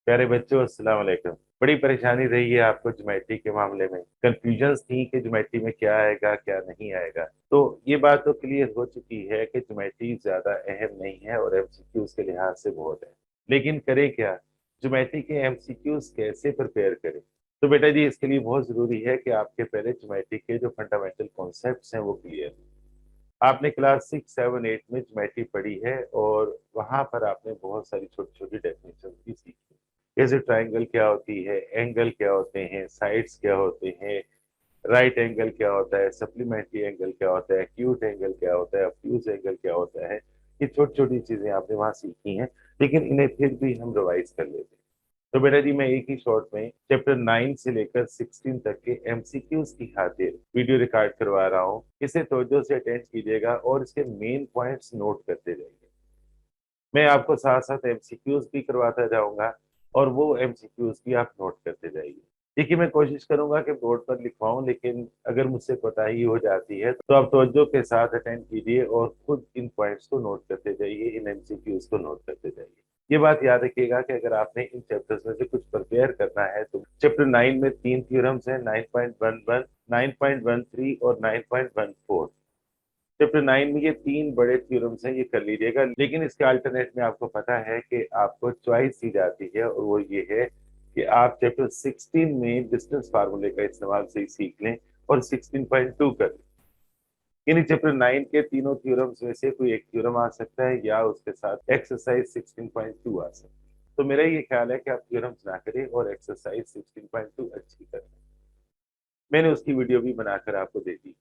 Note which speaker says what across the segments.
Speaker 1: प्यारे बच्चों, अस्सलाम वालेकुम। बड़ी परेशानी रही है आपको ज्योमेट्री के मामले में। कंफ्यूजन्स थी कि ज्योमेट्री में क्या आएगा क्या नहीं आएगा। तो ये बात तो क्लियर हो चुकी है कि ज्योमेट्री ज्यादा अहम नहीं है और एमसीक्यूज के लिहाज से बहुत है। लेकिन करें क्या? ज्योमेट्री के एमसीक्यूज कैसे प्रिपेयर करें? तो बेटा जी, इसके लिए बहुत जरूरी है कि आपके पहले ज्योमेट्री के जो फंडामेंटल कॉन्सेप्ट्स हैं वो क्लियर हो। आपने क्लास 6, 7, 8 में ज्योमेट्री पढ़ी है और वहां पर आपने बहुत सारी छोटी छोटी डेफिनेशन भी सीखी। जैसे ट्राइंगल क्या होती है, एंगल क्या होते हैं, साइड्स क्या होते हैं, राइट एंगल क्या होता है, सप्लीमेंट्री एंगल क्या होता है, एक्यूट एंगल क्या होता है, ऑब्ट्यूज एंगल क्या होता है। ये छोटी छोटी चीजें आपने वहां सीखी हैं, लेकिन इन्हें फिर भी हम रिवाइज कर लेते हैं। तो बेटा जी, मैं एक ही शॉट में चैप्टर 9 से लेकर 16 तक के एमसीक्यूज की खातिर वीडियो रिकॉर्ड करवा रहा हूँ। इसे तवज्जो से अटेंड कीजिएगा और इसके मेन पॉइंट्स नोट करते जाइए। मैं आपको साथ साथ एमसीक्यूज भी करवाता जाऊंगा और वो एमसीक्यूज भी आप नोट करते जाइए। देखिए, मैं कोशिश करूंगा कि बोर्ड पर लिखवाऊं, लेकिन अगर मुझसे कोताही हो जाती है तो आप तवज्जो के साथ अटेंड कीजिए और खुद इन पॉइंट्स को नोट करते जाइए, इन एमसीक्यूज को नोट करते जाइए। ये बात याद रखिएगा कि अगर आपने इन चैप्टर्स में से कुछ प्रिपेयर करना है तो चैप्टर 9 में तीन थ्योरम्स हैं, 9.11, 9.13 और 9.14। चैप्टर 9 में ये तीन बड़े थ्योरम्स हैं, ये कर लीजिएगा। लेकिन इसके अल्टरनेट में आपको पता है कि आपको चॉइस दी जाती है और वो ये है कि आप चैप्टर 16 में डिस्टेंस फार्मूले का इस्तेमाल से सीख लें और 16.2 कर लें। यानी चैप्टर 9 के तीनों थ्योरम्स में से कोई एक थ्योरम आ सकता है या उसके साथ एक्सरसाइज 16.2 आ सकती है। तो मेरा ये ख्याल है कि आप थ्योरम्स ना करें और एक्सरसाइज 16.2 अच्छी करें। मैंने उसकी वीडियो भी बनाकर आपको दे दी।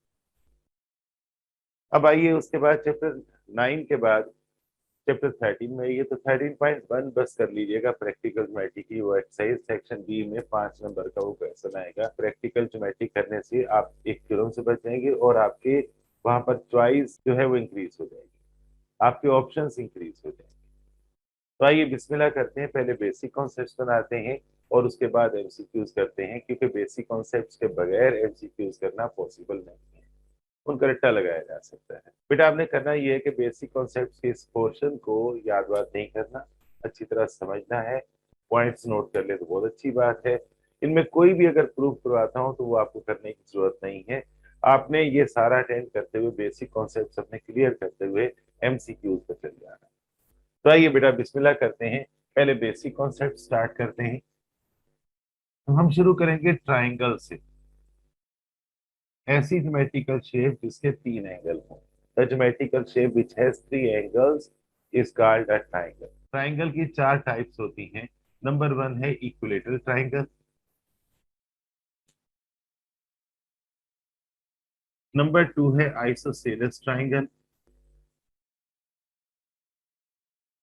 Speaker 1: अब आइए, उसके बाद चैप्टर 9 के बाद चैप्टर 13 में, ये तो 13.1 बस कर लीजिएगा। प्रैक्टिकल ज्योमेट्री की वो एक्सरसाइज सेक्शन बी में 5 नंबर का वो क्वेश्चन आएगा। प्रैक्टिकल ज्योमेट्री करने से आप एक थ्योरम से बच जाएंगे और आपके वहां पर चॉइस जो है वो इंक्रीज हो जाएगी, आपके ऑप्शंस इंक्रीज हो जाएंगे। तो आइए बिस्मिल्लाह करते हैं। पहले बेसिक कॉन्सेप्ट्स बनाते हैं और उसके बाद एमसीक्यूज करते हैं, क्योंकि बेसिक कॉन्सेप्ट्स के बगैर एमसीक्यूज करना पॉसिबल नहीं है। उनका रट्टा लगाया जा सकता है। बेटा, आपने करना ये है कि बेसिक कॉन्सेप्ट के इस पोर्शन को याद बात नहीं करना, अच्छी तरह समझना है। पॉइंट्स नोट कर ले तो बहुत अच्छी बात है। इनमें कोई भी अगर प्रूफ करवाता हूं तो वो आपको करने की जरूरत नहीं है। आपने ये सारा अटेंड करते हुए, बेसिक कॉन्सेप्ट अपने क्लियर करते हुए एमसीक्यूज पर चल जाना है। तो आइए बेटा, बिस्मिल्लाह करते हैं। पहले बेसिक कॉन्सेप्ट स्टार्ट करते हैं। तो हम शुरू करेंगे ट्राइंगल से। ऐसी ज्योमेट्रिकल शेप जिसके तीन एंगल हों। The geometrical shape which has three angles is called a triangle. Triangle की चार टाइप्स होती हैं। नंबर 1 है इक्विलेटरल ट्राइंगल। नंबर 2 है आइसोसेलेस ट्राइंगल।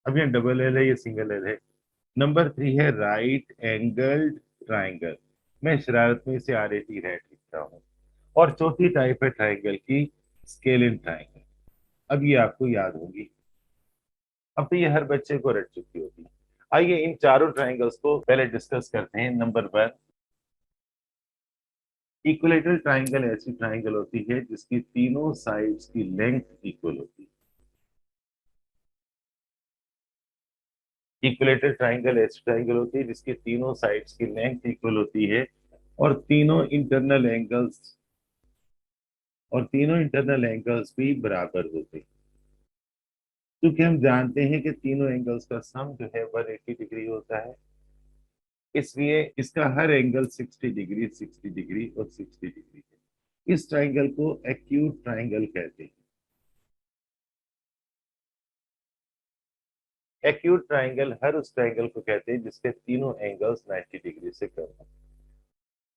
Speaker 1: अब ये डबल एल है, ये सिंगल एल है। नंबर 3 है राइट एंगल्ड ट्राइंगल। मैं शरारत में इसे आर ए टी रेट लिखता हूँ। और चौथी टाइप है ट्राइंगल की स्केलिन ट्राइंगल। अब ये आपको याद होगी। अब तो ये हर बच्चे को रट चुकी होती है। आइए इन चारों ट्राइंगल्स को पहले डिस्कस करते हैं। नंबर 1, इक्विलेटरल ट्राइंगल ऐसी ट्राइंगल होती है जिसकी तीनों साइड्स की लेंथ इक्वल होती है। इक्विलेटरल ट्राइंगल ऐसी ट्राइंगल होती है जिसकी तीनों साइड्स की लेंथ इक्वल होती है और तीनों इंटरनल एंगल्स भी बराबर होते हैं। क्योंकि हम जानते हैं कि तीनों एंगल्स का सम जो है 180 डिग्री होता है, इसलिए इसका हर एंगल 60 डिग्री, 60 डिग्री और 60 डिग्री है। इस ट्राइंगल को एक्यूट ट्राइंगल कहते हैं। एक्यूट ट्राइंगल हर उस ट्राइंगल को कहते हैं जिसके तीनों एंगल्स 90 डिग्री से कम हो।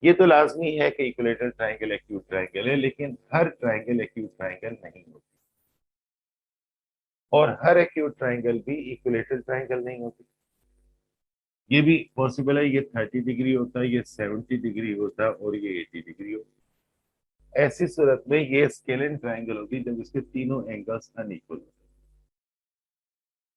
Speaker 1: ये तो लाजमी है कि इक्विलेटरल ट्राइंगल एक्यूट ट्राइंगल है, लेकिन हर ट्राइंगल एक्यूट ट्राइंगल नहीं होती और हर एक्यूट ट्राइंगल भी इक्विलेटरल ट्राइंगल नहीं होती। ये भी पॉसिबल है, ये 30 डिग्री होता है, ये 70 डिग्री होता है और ये 80 डिग्री होता है। ऐसी सूरत में ये स्केलिन ट्राइंगल होती है जब इसके तीनों एंगल्स अनइक्वल होते हैं।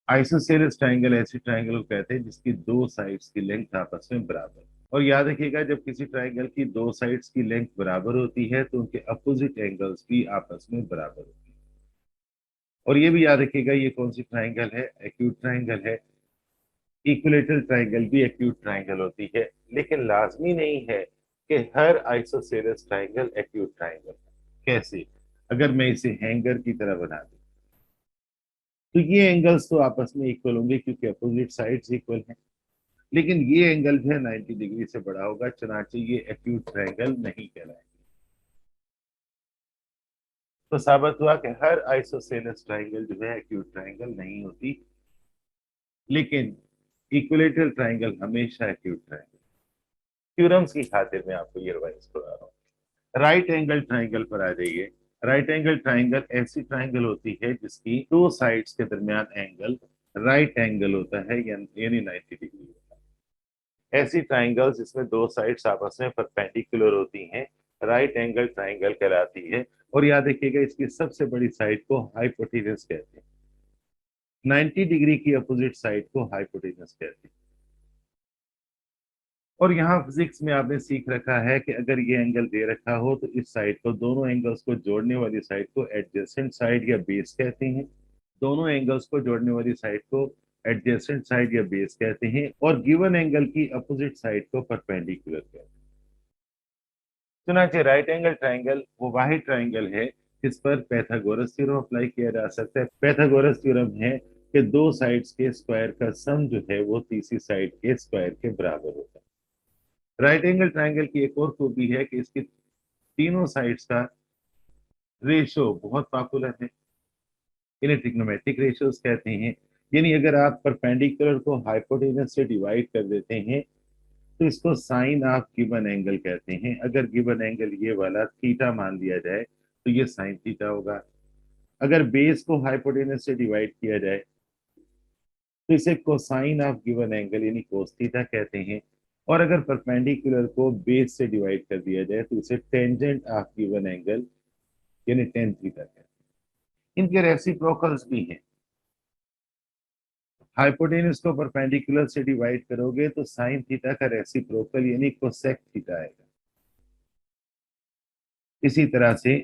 Speaker 1: आइसोसेलेस ट्राइंगल ऐसी ट्राइंगल को कहते हैं जिसकी दो साइड्स की लेंथ आपस में बराबर है। और याद रखिएगा, जब किसी ट्राइंगल की दो साइड्स की लेंथ बराबर होती है तो उनके अपोजिट एंगल्स भी आपस में बराबर होते हैं। और ये भी याद रखिएगा, ये कौन सी ट्राइंगल है? एक्यूट ट्राइंगल है। इक्विलेटरल ट्राइंगल भी एक्यूट ट्राइंगल होती है, लेकिन लाजमी नहीं है कि हर आइसोसेलेस ट्राइंगल एक्यूट ट्राइंगल। कैसे? अगर मैं इसे हैंगर की तरह बना दूं तो ये एंगल्स तो आपस में इक्वल होंगे क्योंकि अपोजिट साइड्स इक्वल हैं, लेकिन ये एंगल जो है 90 डिग्री से बड़ा होगा, चुनाचे ये एक्यूट ट्राइंगल नहीं कहलाएगा। तो साबित हुआ कि हर आइसोसेलेस ट्राइंगल जो है एक्यूट ट्राइंगल नहीं होती, लेकिन इक्विलेटरल ट्राइंगल हमेशा एक्यूट ट्राइंगल। थ्योरम्स की खातिर मैं आपको ये रिवाइज करा रहा हूँ। राइट एंगल ट्राइंगल पर आ जाइए। राइट एंगल ट्राइंगल ऐसी ट्राइंगल होती है जिसकी दो साइड्स के दरमियान एंगल राइट एंगल होता है, यानी 90 डिग्री होता है। ऐसी ट्राइंगल्स जिसमें दो साइड्स आपस में परपेंडिकुलर होती हैं राइट एंगल ट्राइंगल कहलाती है। और याद रखिएगा, इसकी सबसे बड़ी साइड को हाइपोटेनस कहते हैं। 90 डिग्री की अपोजिट साइड को हाइपोटेनस कहते हैं। और यहाँ फिजिक्स में आपने सीख रखा है कि अगर ये एंगल दे रखा हो तो इस साइड को, दोनों एंगल्स को जोड़ने वाली साइड को एडजेसेंट साइड या बेस कहते हैं। दोनों एंगल्स को जोड़ने वाली साइड को एडजेसेंट साइड या बेस कहते हैं, और गिवन एंगल की अपोजिट साइड को परपेंडिकुलर कहते हैं। चुनाचे राइट एंगल ट्राइंगल वो वाहिद ट्राइंगल है जिस पर पाइथागोरस थ्योरम अप्लाई किया जा सकता है। पाइथागोरस थ्योरम है कि दो साइड्स के स्क्वायर का सम जो है वो तीसरी साइड के स्क्वायर के बराबर होता है। राइट एंगल ट्राइंगल की एक और खूबी है कि इसकी तीनों साइड्स का रेशो बहुत पॉपुलर है। इन्हें ट्रिग्नोमेट्रिक रेशियोज कहते हैं। यानी अगर आप परपेंडिकुलर को हाइपोटेनस से डिवाइड कर देते हैं तो इसको साइन ऑफ गिवन एंगल कहते हैं। अगर गिवन एंगल ये वाला थीटा मान लिया जाए तो ये साइन थीटा होगा। अगर बेस को हाइपोटेनस से डिवाइड किया जाए तो इसे कोसाइन ऑफ गिवन एंगल यानी कोस थीटा कहते हैं। और अगर परपेंडिकुलर को बेस से डिवाइड कर दिया जाए तो इसे टेंजेंट ऑफ गिवन एंगल यानी टेन थीटा कहते हैं। इनके रेसिप्रोकल्स भी हैं। हाइपोटेनस को परपेंडिकुलर से डिवाइड करोगे तो साइन थीटा का रेसिप्रोकल यानी कोसेक थीटा आएगा। इसी तरह से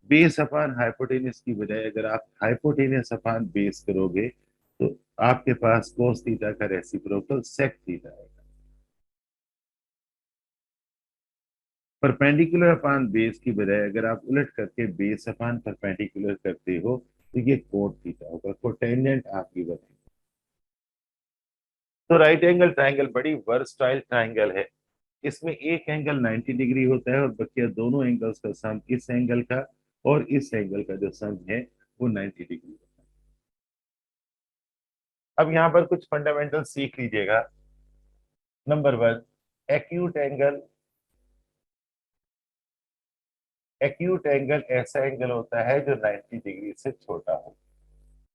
Speaker 1: बेस अपान हाइपोटेनस की बजाय अगर आप हाइपोटेनस अपान बेस करोगे तो आपके पास कोस थीटा का रेसिप्रोकल सेक थीटा आएगा। परपेंडिकुलर अपान बेस की बजाय अगर आप उलट करके बेस अपान परपेंडिकुलर करते हो तो ये कोट थीटा होगा, कोटेंजेंट आपकी बनेगी। तो राइट एंगल ट्राइंगल बड़ी वर्सटाइल ट्राइंगल है। इसमें एक एंगल 90 डिग्री होता है और बकिया दोनों एंगल्स का सम, इस एंगल का और इस एंगल का जो सम है वो 90 डिग्री होता है। अब यहाँ पर कुछ फंडामेंटल सीख लीजिएगा। Number one, acute angle. Acute angle ऐसा एंगल होता है जो 90 डिग्री से छोटा हो।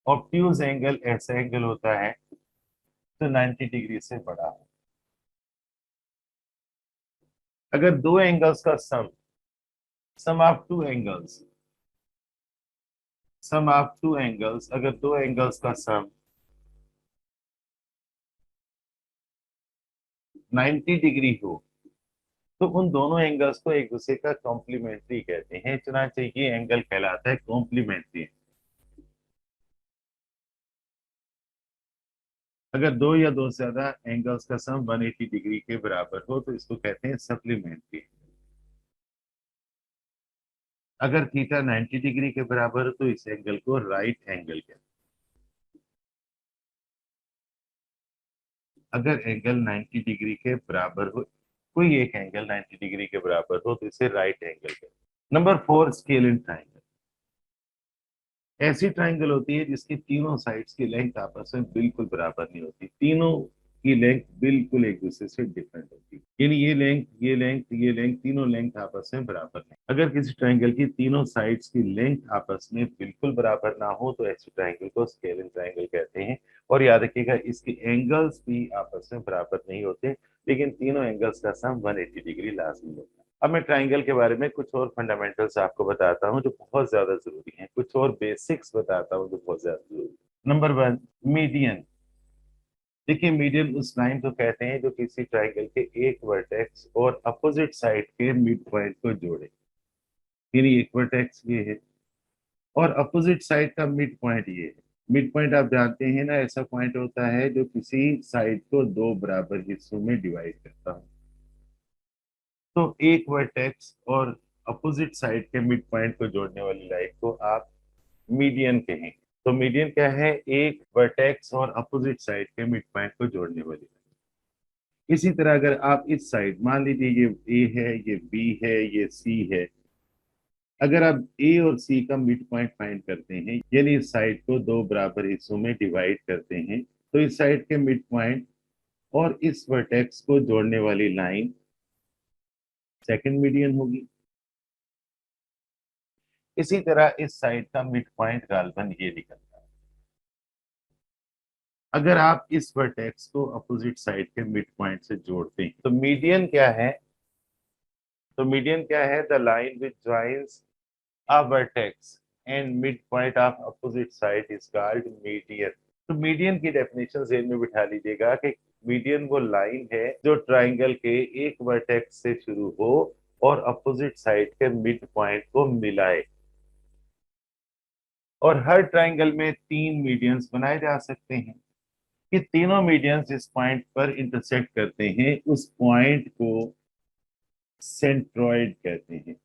Speaker 1: ऑब्ट्यूज एंगल ऐसा एंगल होता है जो 90 डिग्री से बड़ा हो। अगर दो एंगल्स का sum of two angles, sum of two angles, अगर दो एंगल्स का सम 90 डिग्री हो तो उन दोनों एंगल्स को एक दूसरे का कॉम्प्लीमेंट्री कहते हैं। चुनांचे ये एंगल कहलाता है कॉम्प्लीमेंट्री। अगर दो या दो से ज्यादा एंगल्स का सम 180 डिग्री के बराबर हो तो इसको कहते हैं सप्लीमेंट्री। अगर थीटा 90 डिग्री के बराबर हो तो इस एंगल को राइट एंगल कहते हैं। अगर एंगल 90 डिग्री के बराबर हो, कोई एक एंगल 90 डिग्री के बराबर हो तो इसे राइट एंगल कहते हैं। Number four, scale in triangle. ऐसी ट्राइंगल होती है जिसकी तीनों साइड्स की लेंथ आपस में बिल्कुल बराबर नहीं होती। तीनों की लेंथ बिल्कुल एक दूसरे से डिफरेंट होती है, यानी ये लेंथ, ये लेंथ, ये लेंथ, तीनों लेंथ आपस में बराबर नहीं। अगर किसी ट्राइंगल की तीनों साइड्स की लेंथ आपस में बिल्कुल बराबर ना हो तो ऐसी ट्राइंगल को स्केल इन ट्राइंगल कहते हैं। और याद रखिएगा, इसके एंगल्स भी आपस में बराबर नहीं होते, लेकिन तीनों एंगल्स का सम 180 डिग्री लाजमी होता है। अब मैं ट्राइंगल के बारे में कुछ और फंडामेंटल्स आपको बताता हूँ जो बहुत ज्यादा जरूरी हैं, कुछ और बेसिक्स बताता हूँ जो बहुत ज्यादा जरूरी है। Number one, median. देखिए, मीडियन उस लाइन को कहते हैं जो किसी ट्राइंगल के एक वर्टेक्स और अपोजिट साइड के मिड पॉइंट को जोड़े। यानी एक वर्टेक्स ये है और अपोजिट साइड का मिड पॉइंट ये है। मिड पॉइंट आप जानते हैं ना, ऐसा पॉइंट होता है जो किसी साइड को दो बराबर हिस्सों में डिवाइड करता है। तो एक वर्टेक्स और अपोजिट साइड के मिड पॉइंट को जोड़ने वाली लाइन को आप मीडियन कहेंगे। तो मीडियन क्या है? एक वर्टेक्स और अपोजिट साइड के मिड पॉइंट को जोड़ने वाली लाइन। इसी तरह अगर आप इस साइड, मान लीजिए ये ए है, ये बी है, ये सी है, अगर आप ए और सी का मिड पॉइंट फाइंड करते हैं, यानी इस साइड को दो बराबर हिस्सों में डिवाइड करते हैं, तो इस साइड के मिड पॉइंट और इस वर्टेक्स को जोड़ने वाली लाइन सेकंड मीडियन होगी। इसी तरह इस साइड का मिड पॉइंट गालबन ये निकलता है। अगर आप इस वर्टेक्स को अपोजिट साइड के मिड पॉइंट से जोड़ते हैं तो मीडियन क्या है? तो मीडियन क्या है? The line which joins a vertex and midpoint of opposite side is called median। तो मीडियन की डेफिनेशन जेन में बिठा लीजिएगा कि मीडियन वो लाइन है जो ट्राइंगल के एक वर्टेक्स से शुरू हो और अपोजिट साइड के मिड पॉइंट को मिलाए। और हर ट्राइंगल में तीन मीडियंस बनाए जा सकते हैं कि तीनों मीडियंस जिस पॉइंट पर इंटरसेक्ट करते हैं उस पॉइंट को सेंट्रॉइड कहते हैं।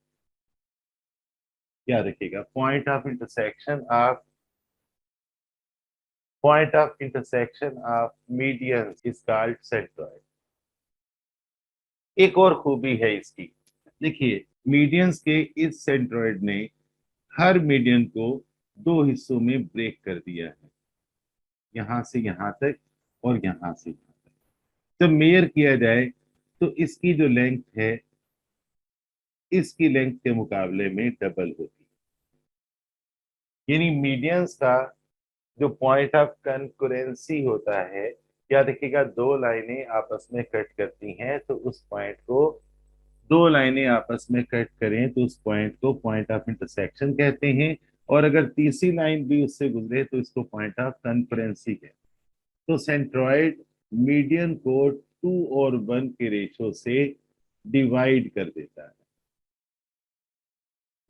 Speaker 1: याद रखिएगा, point of intersection of medians is called centroid। एक और खूबी है इसकी, देखिए मीडियंस के इस सेंट्रॉइड ने हर मीडियन को दो हिस्सों में ब्रेक कर दिया है, यहां से यहां तक और यहां से यहां तक। जब मेयर किया जाए तो इसकी जो लेंथ है इसकी लेंथ के मुकाबले में डबल होती है। यानी मीडियंस का जो पॉइंट ऑफ कंकरेंसी होता है, या देखिएगा दो लाइनें आपस में कट करती हैं तो उस पॉइंट को, दो लाइनें आपस में कट करें तो उस पॉइंट को पॉइंट ऑफ इंटरसेक्शन कहते हैं। और अगर तीसरी लाइन भी उससे गुजरे तो इसको पॉइंट ऑफ कन्फरेंसी कहते हैं। तो सेंट्रॉइड मीडियन को 2:1 के रेशो से डिवाइड कर देता है।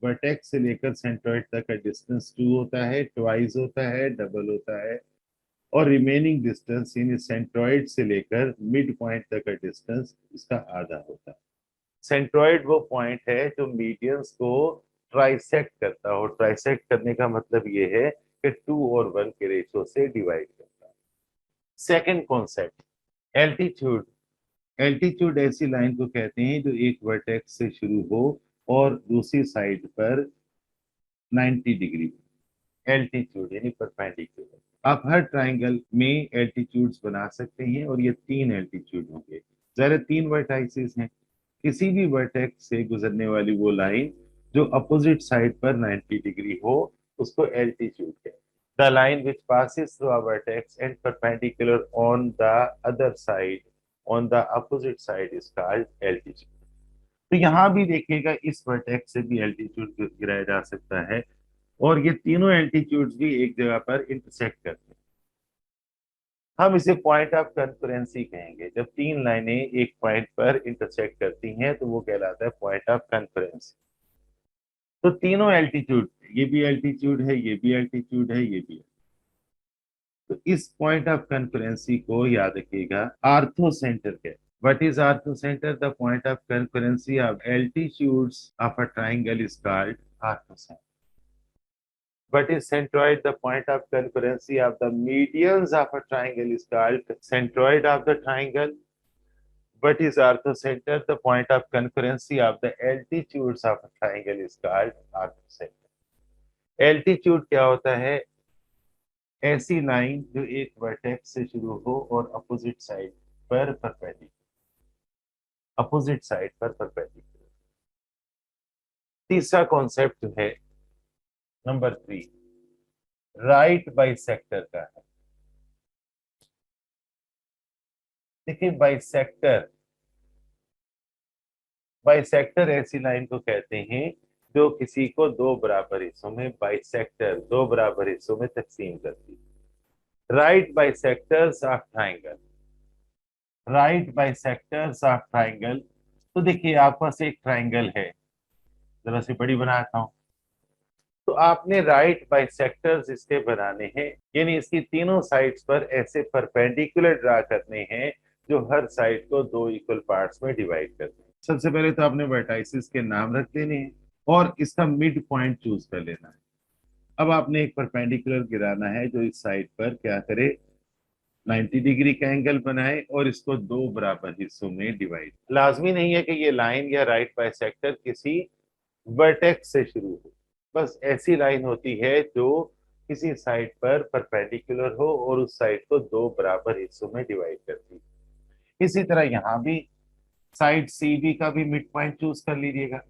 Speaker 1: वर्टेक्स से लेकर सेंट्रॉइड तक का डिस्टेंस 2 होता है, ट्वाइस होता है, डबल होता है। और रिमेनिंग डिस्टेंस यानी सेंट्रॉइड से लेकर मिड पॉइंट तक का डिस्टेंस इसका आधा होता है। सेंट्रॉइड वो पॉइंट है जो मीडियंस को ट्राइसेक्ट करता हो। ट्राइसेक्ट करने का मतलब ये है कि 2:1 के रेशो से डिवाइड करता है। Second concept, altitude. एल्टीट्यूड ऐसी लाइन को कहते हैं जो एक वर्टेक्स से शुरू हो और दूसरी साइड पर 90 डिग्री, एल्टीट्यूड यानी परपेंडिकुलर। आप हर ट्राइंगल में एल्टीट्यूड्स बना सकते हैं और ये तीन एल्टीट्यूड होंगे। जरा तीन वर्टाइसेस हैं, किसी भी वर्टेक्स से गुजरने वाली वो लाइन जो अपोजिट साइड पर 90 डिग्री हो उसको एल्टीट्यूड कहते हैं। The line which passes through a vertex and perpendicular on the other side, on the opposite side is called altitude। तो यहाँ भी देखिएगा इस वर्टेक्स से भी एल्टीट्यूड गिराया जा सकता है और ये तीनों एल्टीट्यूड्स भी एक जगह पर इंटरसेक्ट करते हैं। हम इसे पॉइंट ऑफ कन्करेंसी कहेंगे। जब तीन लाइनें एक पॉइंट पर इंटरसेक्ट करती हैं तो वो कहलाता है पॉइंट ऑफ कन्करेंसी। तो तीनों एल्टीट्यूड, ये भी एल्टीट्यूड है, ये भी एल्टीट्यूड है, ये भी है। तो इस पॉइंट ऑफ कन्करेंसी को याद रखिएगा आर्थो सेंटर कहते हैं। What is orthocenter? The point of concurrency of altitudes of a triangle is called orthocenter। What is centroid? The point of concurrency of the medians of a triangle is called centroid of the triangle। What is orthocenter? The point of concurrency of the altitudes of a triangle is called orthocenter। Altitude क्या होता है? ऐसी line जो एक vertex से शुरू हो और अपोजिट साइड पर परपेंडिकुलर, अपोजिट साइड पर परपेंडिकुलर। तीसरा कॉन्सेप्ट जो है नंबर 3, राइट बाइसेक्टर का है। देखिए बाइसेक्टर, बाइसेक्टर ऐसी लाइन को कहते हैं जो किसी को दो बराबर हिस्सों में, बाइसेक्टर दो बराबर हिस्सों में तकसीम करती है। Right bisectors of triangle, right bisectors of triangle. तो देखिए आपके पास एक ट्राइंगल है, जरा सी बड़ी बनाता हूं। तो आपने राइट बाइसेक्टर्स इसके बनाने हैं, यानी इसकी तीनों साइड्स पर ऐसे परपेंडिकुलर ड्रा करने हैं जो हर साइड को दो इक्वल पार्ट्स में डिवाइड करते हैं। सबसे पहले तो आपने वर्टाइसिस के नाम रख देने हैं और इसका मिड पॉइंट चूज कर लेना है। अब आपने एक परपेंडिकुलर गिराना है जो इस साइड पर क्या करे, 90 डिग्री का एंगल बनाए और इसको दो बराबर हिस्सों में डिवाइड। लाजमी नहीं है कि ये लाइन या राइट बाइसेक्टर किसी वर्टेक्स से शुरू हो, बस ऐसी लाइन होती है जो किसी साइड पर परपेंडिकुलर हो और उस साइड को दो बराबर हिस्सों में डिवाइड करती है। इसी तरह यहाँ भी साइड सी बी का भी मिड पॉइंट चूज कर लीजिएगा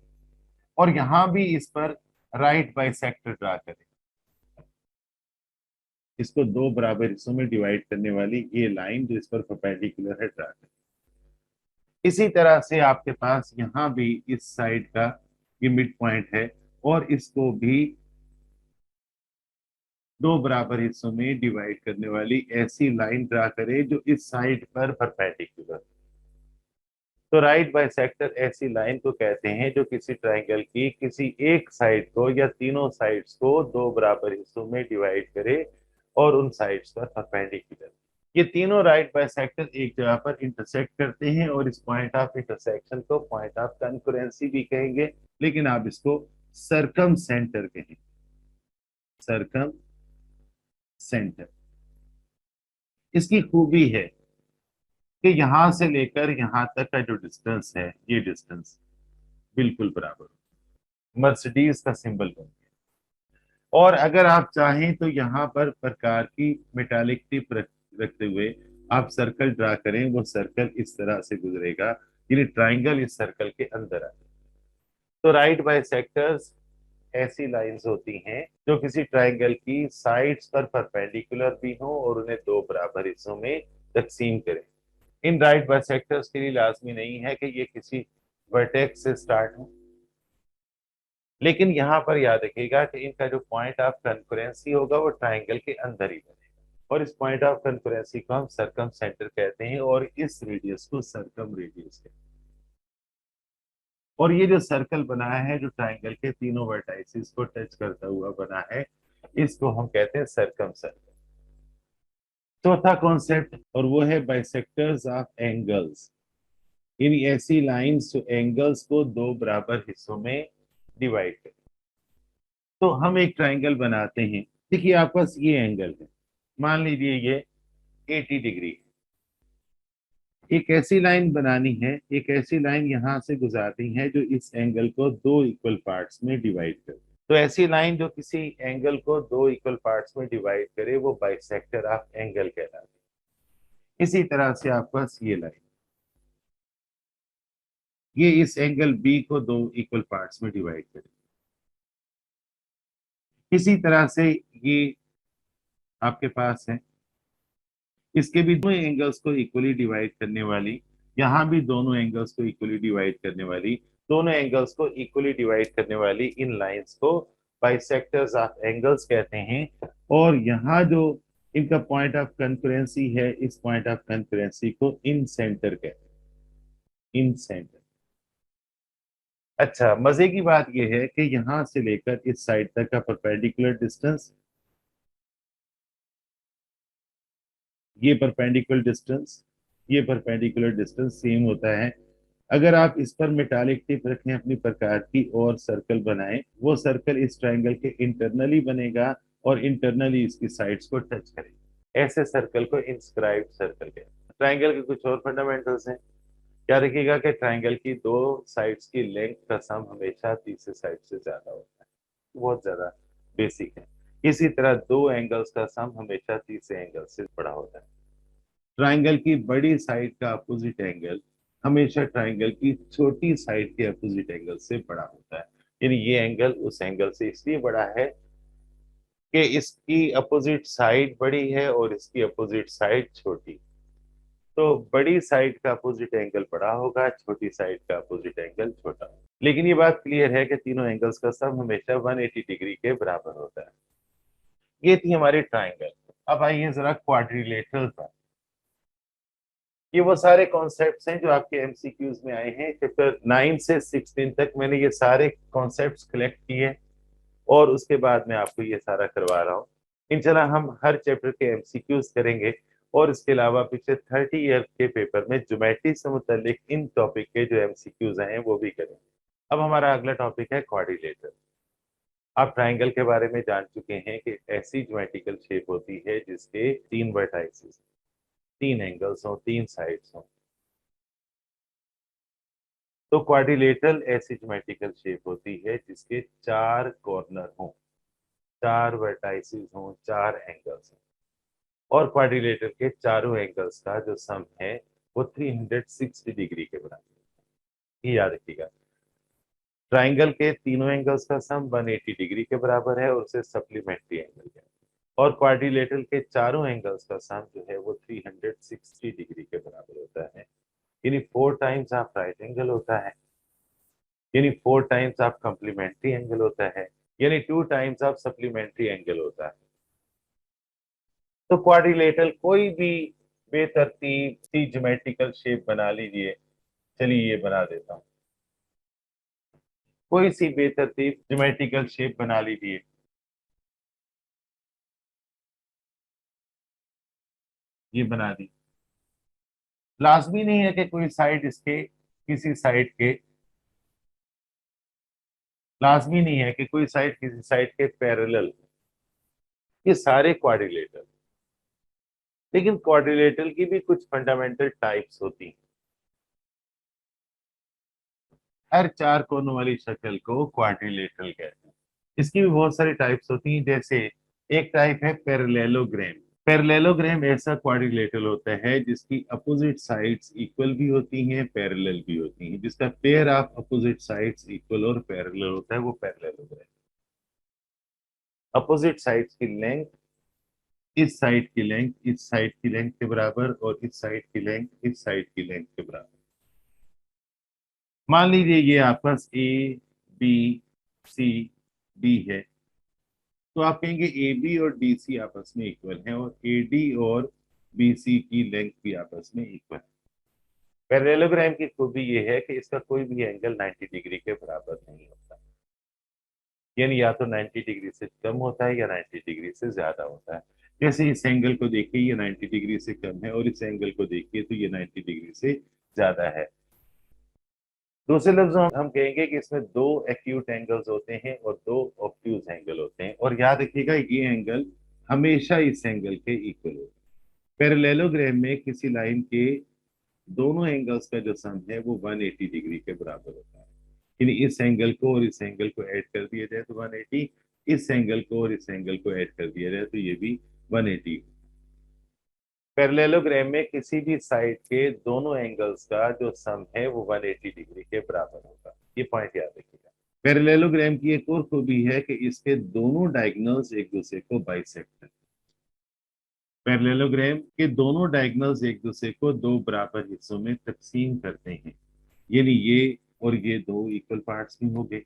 Speaker 1: और यहाँ भी इस पर राइट बाइसेक्टर ड्रा करें, इसको दो बराबर हिस्सों में डिवाइड करने वाली ये लाइन जो इस पर परपेंडिकुलर है ड्रा करें। इसी तरह से आपके पास यहाँ भी इस साइड का ये मिड पॉइंट है और इसको भी दो बराबर हिस्सों में डिवाइड करने वाली ऐसी लाइन ड्रा करें जो इस साइड पर परपेंडिकुलर। तो राइट बाइसेक्टर ऐसी लाइन को कहते हैं जो किसी ट्रायंगल की किसी एक साइड को या तीनों साइड्स को दो बराबर हिस्सों में डिवाइड करे और उन साइड्स पर परपेंडिकुलर। ये तीनों राइट बाइसेक्टर एक जगह पर इंटरसेक्ट करते हैं और इस पॉइंट ऑफ इंटरसेक्शन को पॉइंट ऑफ कॉन्करेंसी भी कहेंगे, लेकिन आप इसको सरकम सेंटर कहेंगे, सरकम सेंटर। इसकी खूबी है कि यहां से लेकर यहां तक का जो डिस्टेंस है ये डिस्टेंस बिल्कुल बराबर, मर्सिडीज का सिंबल बन गया। और अगर आप चाहें तो यहाँ पर प्रकार की मेटालिक टिप रखते हुए आप सर्कल ड्रा करें, वो सर्कल इस तरह से गुजरेगा, यानी ट्राइंगल इस सर्कल के अंदर आ। तो राइट बाइसेक्टर्स ऐसी लाइंस होती हैं जो किसी ट्राइंगल की साइड्स पर परपेंडिकुलर भी हो और उन्हें दो बराबर हिस्सों में तकसीम करें। इन राइट बाइसेक्टर्स के लिए लाजमी नहीं है कि ये किसी वर्टेक्स से स्टार्ट हो, लेकिन यहाँ पर याद रखिएगा कि इनका जो पॉइंट ऑफ कॉन्करेंसी होगा वो ट्राइंगल के अंदर ही बनेगा और इस पॉइंट ऑफ कॉन्करेंसी को हम सरकम सेंटर कहते हैं और इस रेडियस को सरकम रेडियस कहते हैं। और ये जो सर्कल बना है जो ट्राइंगल के तीनों वर्टाइसिस को टच करता हुआ बना है, इसको हम कहते हैं सरकम सर्कल। चौथा कॉन्सेप्ट और वो है बाइसेक्टर्स ऑफ एंगल्स, यानी ऐसी लाइंस जो एंगल्स को दो बराबर हिस्सों में डिवाइड करें। तो हम एक ट्राइंगल बनाते हैं, देखिए आपके पास ये एंगल है, मान लीजिए ये 80 डिग्री। एक ऐसी लाइन बनानी है, एक ऐसी लाइन यहां से गुजारनी है जो इस एंगल को दो इक्वल पार्ट्स में डिवाइड करे। तो ऐसी लाइन जो किसी एंगल को दो इक्वल पार्ट्स में डिवाइड करे वो बाइसेक्टर ऑफ एंगल कहलाती है। इसी तरह से आपके पास ये लाइन, ये इस एंगल बी को दो इक्वल पार्ट्स में डिवाइड करे। इसी तरह से ये आपके पास है, इसके भी दोनों एंगल्स को इक्वली डिवाइड करने वाली, यहाँ भी दोनों एंगल्स को इक्वली डिवाइड करने वाली, दोनों एंगल्स को इक्वली डिवाइड करने वाली इन लाइंस को बाइसेक्टर्स ऑफ एंगल्स कहते हैं। और यहाँ जो इनका पॉइंट ऑफ कॉन्करेंसी है, इस पॉइंट ऑफ कॉन्करेंसी को इन सेंटर कहते हैं, इन सेंटर। अच्छा, मजे की बात यह है कि यहां से लेकर इस साइड तक का परपेंडिकुलर डिस्टेंस, ये परपेंडिकुलर डिस्टेंस, ये परपेंडिकुलर डिस्टेंस सेम होता है। अगर आप इस पर मेटालिक टिप रखें अपनी प्रकार की और सर्कल बनाएं, वो सर्कल इस ट्रायंगल के इंटरनली बनेगा और इंटरनली इसकी साइड्स को टच करेगा। ऐसे सर्कल को इंस्क्राइब्ड सर्कल कहते हैं। ट्रायंगल के कुछ और फंडामेंटल्स हैं। क्या रखिएगा कि ट्रायंगल की दो साइड्स की लेंथ का सम हमेशा तीसरे साइड से ज्यादा होता है, बहुत ज्यादा बेसिक है। इसी तरह दो एंगल्स का सम हमेशा तीसरे एंगल से बड़ा होता है। ट्राइंगल की बड़ी साइड का अपोजिट एंगल हमेशा ट्राइंगल की छोटी साइड के अपोजिट एंगल से बड़ा होता है, यानी ये एंगल उस एंगल से इसलिए बड़ा है कि इसकी अपोजिट साइड बड़ी है और इसकी अपोजिट साइड छोटी। तो बड़ी साइड का अपोजिट एंगल बड़ा होगा, छोटी साइड का अपोजिट एंगल छोटा होगा। लेकिन ये बात क्लियर है कि तीनों एंगल्स का सम हमेशा 180 डिग्री के बराबर होता है। ये थी हमारी ट्राइंगल। अब आइए जरा क्वाड्रिलेटरल पर। ये वो सारे कॉन्सेप्ट्स हैं जो आपके एमसीक्यूज में आए हैं। चैप्टर 9 से 16 तक मैंने ये सारे कॉन्सेप्ट्स कलेक्ट किए और उसके बाद मैं आपको ये सारा करवा रहा हूँ। इंशाल्लाह हम हर चैप्टर के एमसीक्यूज करेंगे और इसके अलावा पिछले 30 ईयर के पेपर में ज्योमेट्री से मुतालिक इन टॉपिक के जो एमसीक्यूज हैं वो भी करेंगे। अब हमारा अगला टॉपिक है क्वाड्रिलेटरल। आप ट्राइंगल के बारे में जान चुके हैं कि ऐसी ज्योमेट्रिकल शेप होती है जिसके 3 वर्टाइसेस, 3 एंगल्स हों, 3 साइड्स हों। तो क्वाड्रिलेटरल ऐसी ज्योमेट्रिकल शेप होती है जिसके 4 कॉर्नर हों, 4 वर्टाइसेस हों, 4 एंगल्स हों। और क्वाड्रिलेटर के चारों एंगल्स का जो सम है वो 360 डिग्री के बराबर है। ये याद रखिएगा। ट्राइंगल के तीनों एंगल्स का सम 180 डिग्री के बराबर है और उसे सप्लीमेंट्री एंगल है। और क्वाड्रिलेटरल के चारों एंगल्स का सम जो है वो 360 डिग्री के बराबर होता है। यानी 4 टाइम्स ऑफ राइट एंगल होता है, यानी 4 टाइम्स ऑफ कम्प्लीमेंट्री एंगल होता है, यानी 2 टाइम्स ऑफ सप्लीमेंट्री एंगल होता है। तो क्वाड्रिलेटरल कोई भी बेतरतीब सी ज्योमेट्रिकल शेप बना लीजिए। चलिए ये बना देता हूं। कोई सी बेतरतीब ज्योमेट्रिकल शेप बना लीजिए। ये बना दी। लाजमी नहीं है कि कोई साइड इसके किसी साइड के लाजमी नहीं है कि कोई साइड किसी साइड के पैरेलल। ये सारे क्वाड्रिलेटरल। लेकिन क्वाड्रिलेटरल की भी कुछ फंडामेंटल टाइप्स होती हैं। हर 4 कोनों वाली शक्ल को क्वाड्रिलेटरल कहते हैं। इसकी भी बहुत सारी टाइप्स होती हैं। जैसे एक टाइप है पैरेललोग्राम। पैरेललोग्राम ऐसा क्वाड्रिलेटरल होता है जिसकी अपोजिट साइड्स इक्वल भी होती हैं, पैरेलल भी होती हैं। जिसका pair of opposite sides equal और पैरेलल होता है वो पैरेललोग्राम। अपोजिट साइड्स की लेंथ इस साइड की लेंथ इस साइड की लेंथ के बराबर और इस साइड की लेंथ इस साइड की लेंथ के बराबर। मान लीजिए ये आपस ए बी सी डी है, तो आप कहेंगे ए बी और डी सी आपस में इक्वल है और ए डी और बी सी की लेंथ भी आपस में इक्वल है। पैरेललोग्राम की खूबी ये है कि इसका कोई भी एंगल 90 डिग्री के बराबर नहीं होता। यानी या तो 90 डिग्री से कम होता है या 90 डिग्री से ज्यादा होता है। जैसे इस एंगल को देखिए ये 90 डिग्री से कम है और इस एंगल को देखिए तो ये 90 डिग्री से ज्यादा है। दूसरे लफ्जों में हम कहेंगे कि इसमें 2 एक्यूट एंगल्स होते हैं और 2 ऑब्ट्यूज एंगल होते हैं। और याद रखिएगा ये एंगल हमेशा इस एंगल के इक्वल होते हैं। पैरेललोग्राम में किसी लाइन के दोनों एंगल्स का जो सम है वो 180 डिग्री के बराबर होता है। यानी इस एंगल को और इस एंगल को ऐड कर दिया जाए तो 180, इस एंगल को और इस एंगल को ऐड कर दिया जाए तो ये भी 180। पैरेललोग्राम में किसी भी साइड के दोनों एंगल्स का जो सम है वो 180 डिग्री के बराबर होगा। ये पॉइंट याद रखिएगा। पैरेललोग्राम की एक और खूबी है कि इसके दोनों डायगोनल्स एक दूसरे को बाइसेक्ट करते हैं। पैरेललोग्राम के दोनों डायगोनल्स एक दूसरे को दो बराबर हिस्सों में तकसीम करते हैं। यानी ये और ये दो इक्वल पार्ट्स में हो गए।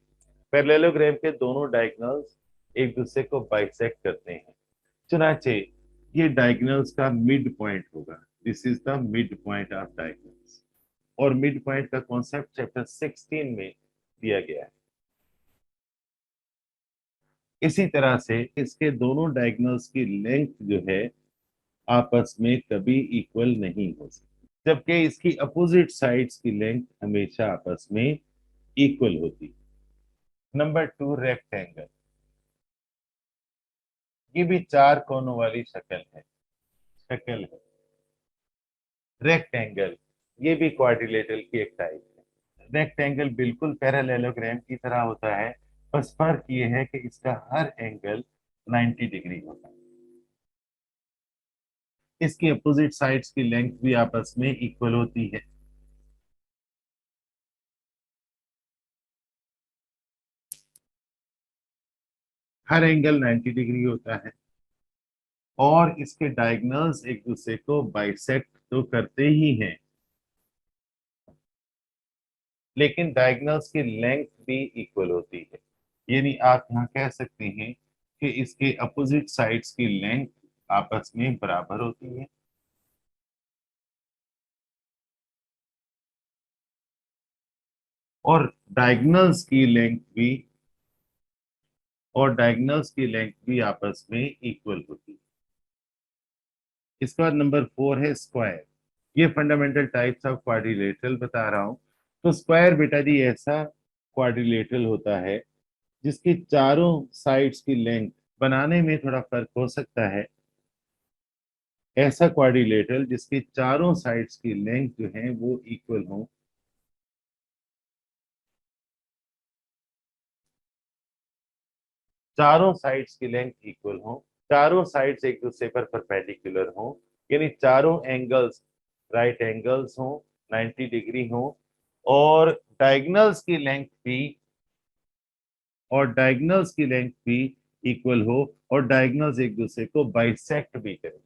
Speaker 1: पैरेललोग्राम के दोनों डायगोनल्स एक दूसरे को बाइसेक्ट करते हैं। चुनाचे ये डायगोनल्स का मिड पॉइंट होगा। This is the mid point of diagonals. और मिड पॉइंट का कॉन्सेप्ट चैप्टर 16 में दिया गया है। इसी तरह से इसके दोनों डायगोनल्स की लेंथ जो है आपस में कभी इक्वल नहीं हो सकती, जबकि इसकी अपोजिट साइड्स की लेंथ हमेशा आपस में इक्वल होती है। Number 2 rectangle. ये भी 4 कोनों वाली शक्ल है। रेक्टेंगल ये भी क्वाड्रिलेटरल की एक टाइप है। रेक्टेंगल बिल्कुल पैरेललोग्राम की तरह होता है, बस फर्क ये है कि इसका हर एंगल 90 डिग्री होता है। इसकी अपोजिट साइड्स की लेंथ भी आपस में इक्वल होती है। हर एंगल 90 डिग्री होता है और इसके डायगोनल्स एक दूसरे को बाइसेक्ट तो करते ही हैं, लेकिन डायगोनल्स की लेंथ भी इक्वल होती है। यानी आप यहाँ कह सकते हैं कि इसके अपोजिट साइड्स की लेंथ आपस में बराबर होती है। और डायगोनल्स की लेंथ भी और डायगोनल्स की लेंथ भी आपस में इक्वल होती है। इसके बाद नंबर 4 है स्क्वायर। ये फंडामेंटल टाइप्स ऑफ क्वाड्रिलेटरल बता रहा हूं। तो स्क्वायर बेटा जी ऐसा क्वाड्रिलेटरल होता है जिसकी चारों साइड्स की लेंथ, बनाने में थोड़ा फर्क हो सकता है, ऐसा क्वाड्रिलेटरल जिसकी चारों साइड्स की लेंथ जो है वो इक्वल हो। चारों साइड्स की लेंथ इक्वल हो, चारों साइड्स एक दूसरे पर परपेंडिकुलर हो, यानी चारों एंगल्स राइट एंगल्स हो, 90 डिग्री हो, और डायगोनल्स की लेंथ भी इक्वल हो, और डायगोनल्स एक दूसरे को बाइसेक्ट भी करें।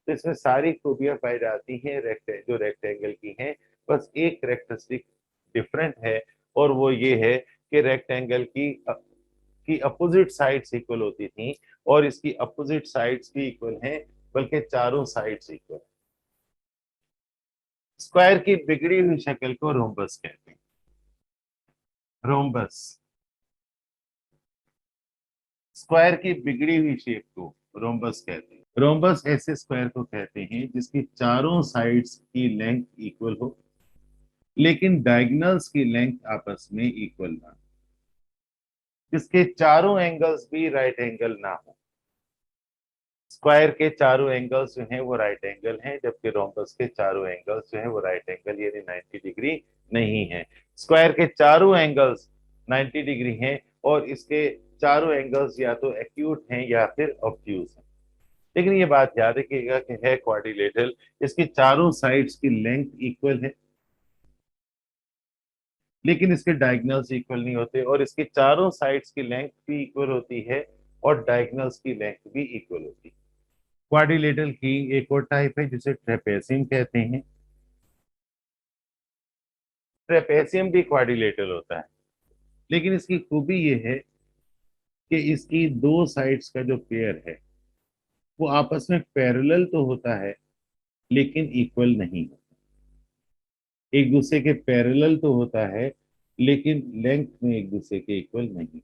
Speaker 1: तो इसमें सारी खूबियां पाई जाती हैं जो रेक्टेंगल की हैं। बस एक करेक्टरिस्टिक डिफरेंट है, और वो ये है कि रेक्टेंगल की अपोजिट साइड्स इक्वल होती थी, और इसकी अपोजिट साइड्स भी इक्वल हैं, बल्कि चारों साइड्स इक्वल। स्क्वायर की बिगड़ी हुई शक्ल को रोम्बस कहते हैं। रोम्बस, स्क्वायर की बिगड़ी हुई शेप को रोम्बस कहते हैं। रोम्बस ऐसे स्क्वायर को कहते हैं जिसकी चारों साइड्स की लेंथ इक्वल हो, लेकिन डायगोनल्स की लेंथ आपस में इक्वल ना हो, जिसके चारों एंगल्स भी राइट एंगल ना हो। स्क्वायर के चारों एंगल्स जो हैं वो राइट एंगल हैं, जबकि रोम्बस के चारों एंगल्स जो हैं वो राइट एंगल यानी 90 डिग्री नहीं है। स्क्वायर के चारों एंगल्स 90 डिग्री हैं, और इसके चारों एंगल्स या तो एक्यूट हैं या फिर ऑब्ट्यूज हैं। लेकिन ये बात याद रखिएगा कि है क्वाड्रिलेटरल, इसकी चारों साइड्स की लेंथ इक्वल है, लेकिन इसके डायगोनल्स इक्वल नहीं होते, और इसकी चारों साइड्स की लेंथ भी इक्वल होती है, और डायगोनल्स की लेंथ भी इक्वल होती है। क्वाड्रिलेटरल की एक और टाइप है जिसे ट्रेपेजियम कहते हैं। ट्रेपेजियम भी क्वाड्रिलेटरल होता है, लेकिन इसकी खूबी ये है कि इसकी दो साइड्स का जो पेयर है वो आपस में पैरेलल तो होता है, लेकिन इक्वल नहीं होता। एक दूसरे के पैरेलल तो होता है, लेकिन लेंथ में एक दूसरे के इक्वल नहीं।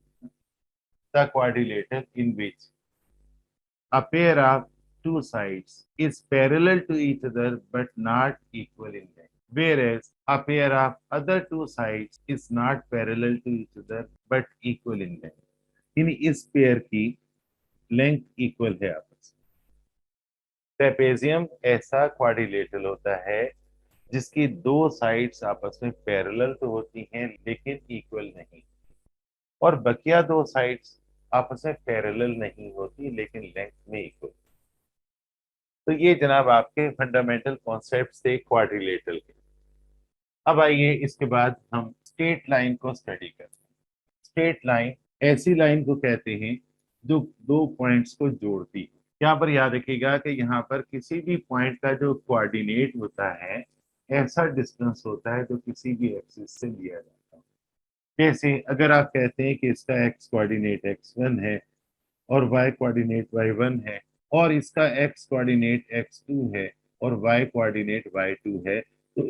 Speaker 1: The quadrilateral in which a pair of two sides is parallel to each other but not equal in length, whereas a pair of other two sides is not parallel to each other but equal in length. यानी इस pair की length equal है आपस में। Trapezium ऐसा quadrilateral होता है जिसकी दो साइड्स आपस में पैरेलल तो होती हैं लेकिन इक्वल नहीं, और बकिया दो साइड्स आपस में पैरेलल नहीं होती लेकिन लेंथ में इक्वल। तो ये जनाब आपके फंडामेंटल कॉन्सेप्ट्स थे क्वाड्रिलेटरल के। अब आइए इसके बाद हम स्ट्रेट लाइन को स्टडी करते हैं। स्ट्रेट लाइन ऐसी लाइन को कहते हैं जो दो पॉइंट्स को जोड़ती है। यहाँ पर याद रखिएगा कि यहाँ पर किसी भी पॉइंट का जो कोऑर्डिनेट होता है ऐसा डिस्टेंस होता है जो किसी भी एक्सिस से लिया जाता है। जैसे अगर आप कहते हैं कि इसका एक्स कोऑर्डिनेट x1 है और वाई कोऑर्डिनेट y1 है, और इसका एक्स कोऑर्डिनेट x2 है और वाई कोऑर्डिनेट y2 है, तो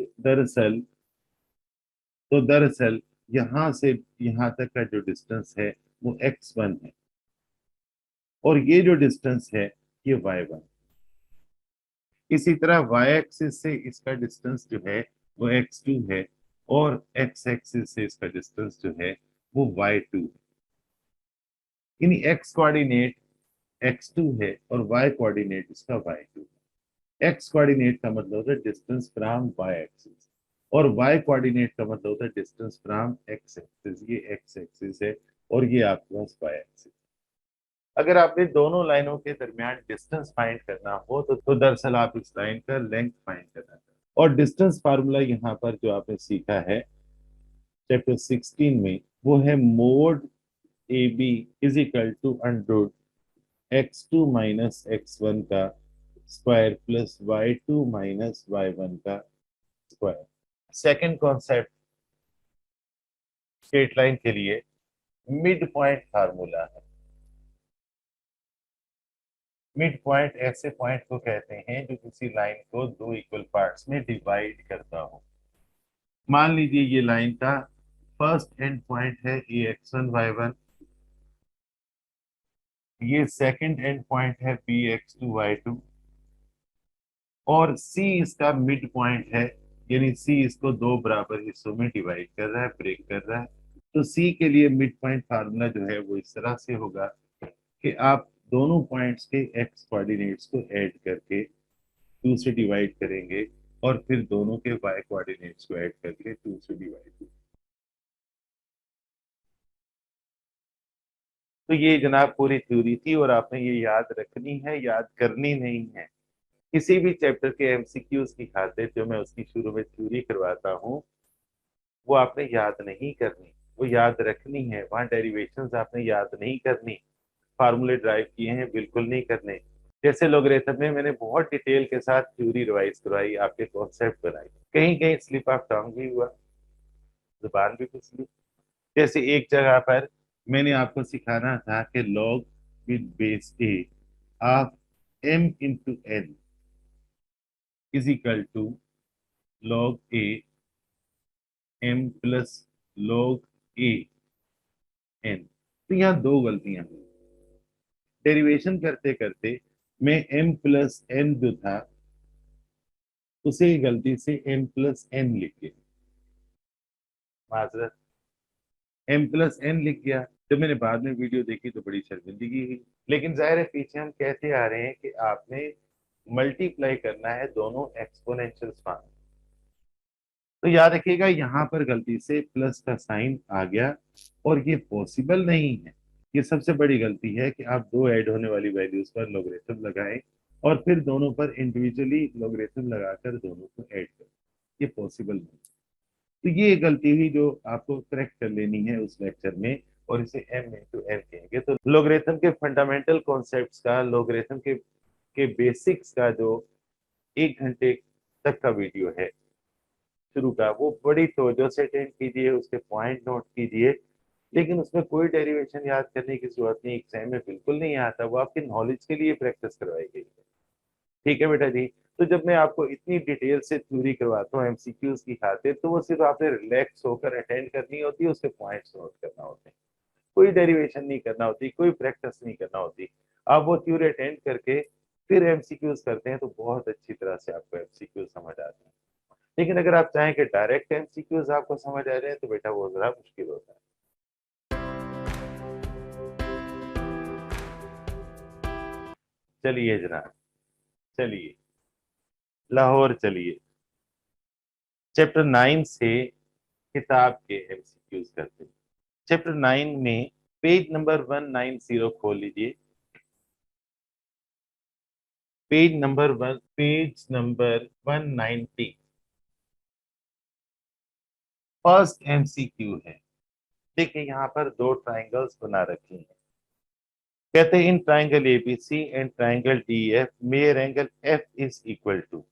Speaker 1: दरअसल यहां से यहां तक का जो डिस्टेंस है वो x1 है, और ये जो डिस्टेंस है ये y1। इसी तरह y एक्सिस से इसका डिस्टेंस जो है वो x2 है, और x एक्सिस से इसका डिस्टेंस जो है वो y2 है। यानी x कोऑर्डिनेट x2 है और y कोऑर्डिनेट इसका y2 है। x कोऑर्डिनेट का मतलब होता है डिस्टेंस फ्रॉम y एक्सिस, और y कोऑर्डिनेट का मतलब होता है डिस्टेंस फ्रॉम x एक्सिस। ये x एक्सिस है और ये आपके पास y एक्सिस। अगर आपने दोनों लाइनों के दरमियान डिस्टेंस फाइंड करना हो तो दरअसल आप इस लाइन का लेंथ फाइंड करना चाहिए। और डिस्टेंस फार्मूला यहाँ पर जो आपने सीखा है चैप्टर 16 में, वो है mod A B is equal to under x2 minus x1 का square plus y2 minus y1 का square. Second concept straight line के लिए मिड पॉइंट फार्मूला है। मिड पॉइंट ऐसे पॉइंट को कहते हैं जो किसी लाइन को दो इक्वल पार्ट्स में डिवाइड करता हो। मान लीजिए ये लाइन का फर्स्ट एंड पॉइंट है ये x1 y1, ये सेकंड एंड पॉइंट है Px2y2 और C इसका मिड पॉइंट है, यानी C इसको दो बराबर हिस्सों में डिवाइड कर रहा है, ब्रेक कर रहा है। तो C के लिए मिड पॉइंट फार्मूला जो है वो इस तरह से होगा कि आप दोनों पॉइंट्स के x कोऑर्डिनेट्स को ऐड करके 2 से डिवाइड करेंगे और फिर दोनों के y कोऑर्डिनेट्स को ऐड करके 2 से डिवाइड। तो ये जनाब पूरी थ्योरी थी और आपने ये याद रखनी है, याद करनी नहीं है। किसी भी चैप्टर के एमसीक्यूज की खातिर जो मैं उसकी शुरू में थ्योरी करवाता हूँ वो आपने याद नहीं करनी, वो याद रखनी है। वहां डेरिवेशंस आपने याद नहीं करनी, फार्मूले ड्राइव किए हैं बिल्कुल नहीं करने। जैसे लोगरिथम में मैंने बहुत डिटेल के साथ थ्योरी रिवाइज करवाई, आपके कॉन्सेप्ट बनाई, कहीं कहीं स्लिप ऑफ टंग भी हुआ, जुबान भी फिसली। जैसे एक जगह पर मैंने आपको सिखाना था कि log with base A of m into N is equal to log A m plus log A N. तो यहाँ दो गलतियां हुई। डेरिवेशन करते करते मैं m प्लस एन जो था उसे गलती से m प्लस एन लिख गया, माजरत, m प्लस एन लिख गया। जब मैंने बाद में वीडियो देखी तो बड़ी शर्मिंदगी हुई। लेकिन जाहिर है पीछे हम कहते आ रहे हैं कि आपने मल्टीप्लाई करना है दोनों एक्सपोनेंशियल फॉर्म। तो याद रखिएगा यहाँ पर गलती से प्लस का साइन आ गया और ये पॉसिबल नहीं है। ये सबसे बड़ी गलती है कि आप दो ऐड होने वाली वैल्यूज पर लॉगरिथम लगाएं और फिर दोनों पर इंडिविजुअली लॉगरिथम लगाकर दोनों को ऐड करें। ये पॉसिबल नहीं। तो ये गलती हुई जो आपको करेक्ट कर लेनी है उस लेक्चर में, और इसे m इंटू एन कहेंगे। तो लॉगरिथम के फंडामेंटल कॉन्सेप्ट्स का, लॉगरिथम के बेसिक्स का जो 1 घंटे तक का वीडियो है शुरू का, वो बड़ी तवज्जो से अटेंड कीजिए, उसके पॉइंट नोट कीजिए। लेकिन उसमें कोई डेरिवेशन याद करने की जरूरत नहीं, एग्जाम में बिल्कुल नहीं आता, वो आपकी नॉलेज के लिए प्रैक्टिस करवाई गई है। ठीक है बेटा जी। तो जब मैं आपको इतनी डिटेल से थ्योरी करवाता हूँ एमसीक्यूज की खातिर, तो वो सिर्फ आपने रिलैक्स होकर अटेंड करनी होती है, उसके पॉइंट्स नोट करना होते हैं, कोई डेरिवेशन नहीं करना होती, कोई प्रैक्टिस नहीं करना होती। आप वो थ्योरी अटेंड करके फिर एमसीक्यूज करते हैं तो बहुत अच्छी तरह से आपको एमसीक्यूज समझ आते हैं। लेकिन अगर आप चाहें कि डायरेक्ट एमसीक्यूज आपको समझ आ जाए तो बेटा वो जरा मुश्किल होता है। चलिए जनाब, चलिए लाहौर चलिए, चैप्टर 9 से किताब के एमसीक्यूज करते हैं। चैप्टर 9 में पेज नंबर 190 खोल लीजिए। पेज नंबर 190, फर्स्ट एमसीक्यू है। देखिए यहाँ पर दो ट्राइंगल्स बना रखे हैं। कहते हैं in triangle ABC and triangle DF measure angle F is equal to.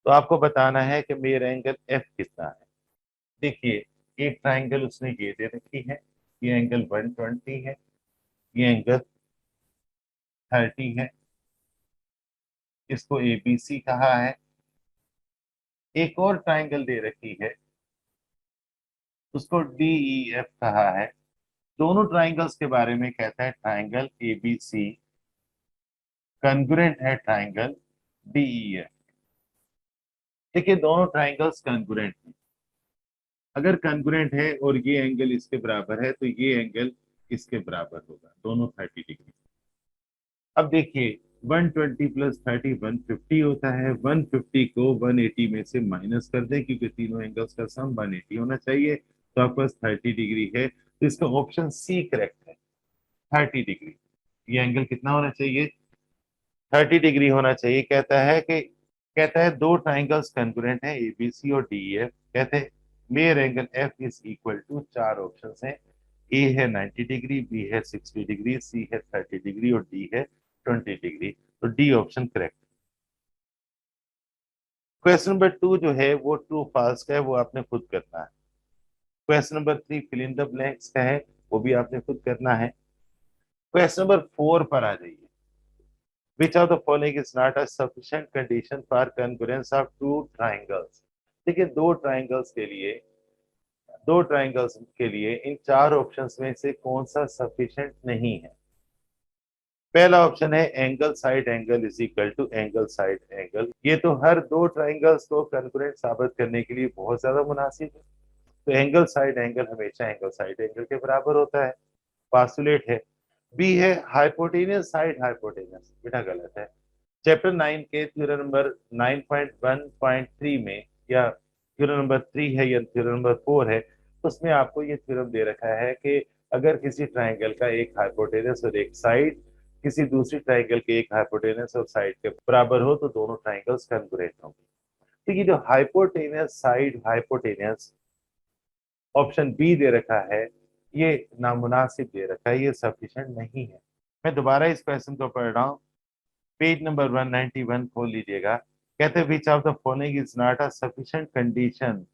Speaker 1: तो आपको बताना है कि मेयर एंगल एफ कितना है। देखिए एक ट्राइंगल उसने ये दे रखी है, ये एंगल 120 है, ये एंगल 30 है, इसको एबीसी कहा है। एक और ट्राइंगल दे रखी है, उसको डीईएफ कहा है। दोनों ट्राइंगल्स के बारे में कहता है ट्राइंगल एबीसी कंग्रुएंट है ट्राइंगल डीईएफ। देखिए दोनों ट्राइंगल्स कंग्रुएंट हैं। अगर कंग्रुएंट है और ये एंगल इसके बराबर है तो ये एंगल इसके बराबर होगा, दोनों 30 डिग्री। अब देखिए 120 प्लस 30 150 होता है। 150 को 180 में से माइनस कर दें क्योंकि तीनों एंगल्स का सम 180 होना चाहिए, तो आपके पास 30 डिग्री है। तो इसका ऑप्शन सी करेक्ट है, 30 डिग्री। ये एंगल कितना होना चाहिए? 30 डिग्री होना चाहिए। कहता है दो ट्राइंगल्स कंग्रुएंट हैं एबीसी और डीएफ। कहते हैं measure angle F is equal to, चार ऑप्शंस हैं। ए है 90 डिग्री, बी है 60 डिग्री, सी है 30 डिग्री और डी है 20 डिग्री। तो D option correct. Question number 2 जो है वो ट्रू फॉल्स का है, वो आपने खुद करना है। Question number 3 fill in the blanks का है, वो भी आपने खुद करना है। क्वेश्चन नंबर 4 पर आ जाइए। Which of the following is not a sufficient condition for congruence of two triangles? देखिए दो ट्राइंगल्स के लिए, दो ट्राइंगल्स के लिए इन चार ऑप्शंस में से कौन सा सफिशिएंट नहीं है? पहला ऑप्शन है angle side angle is equal to angle side angle. ये तो हर दो ट्राइंगल्स को कॉन्ग्रुएंट साबित करने के लिए बहुत ज्यादा मुनासिब है। तो एंगल साइड एंगल हमेशा एंगल साइड एंगल के बराबर होता है, पासुलेट है। बी है हाइपोटेनियस साइड हाइपोटेनियस, बेटा गलत है। चैप्टर 9 के थ्योरम नंबर 9.1.3 में, या थ्योरम नंबर 3 है या थ्योरम नंबर 4 है, उसमें आपको ये थ्योरम दे रखा है कि अगर किसी ट्राइंगल का एक हाइपोटेनस और एक साइड किसी दूसरी ट्राइंगल के एक हाइपोटेनस और साइड के बराबर हो तो दोनों ट्राइंगल्स कॉन्ग्रुएंट होंगे। तो ये जो hypotenuse side hypotenuse option B दे रखा है, ये नामुनासिब दे रखा है, ये सफिशिएंट नहीं है। मैं दोबारा इस क्वेश्चन को पढ़ रहा हूँ, पेज नंबर 191 खोल लीजिएगा। कहते हैं which of the following is not a sufficient condition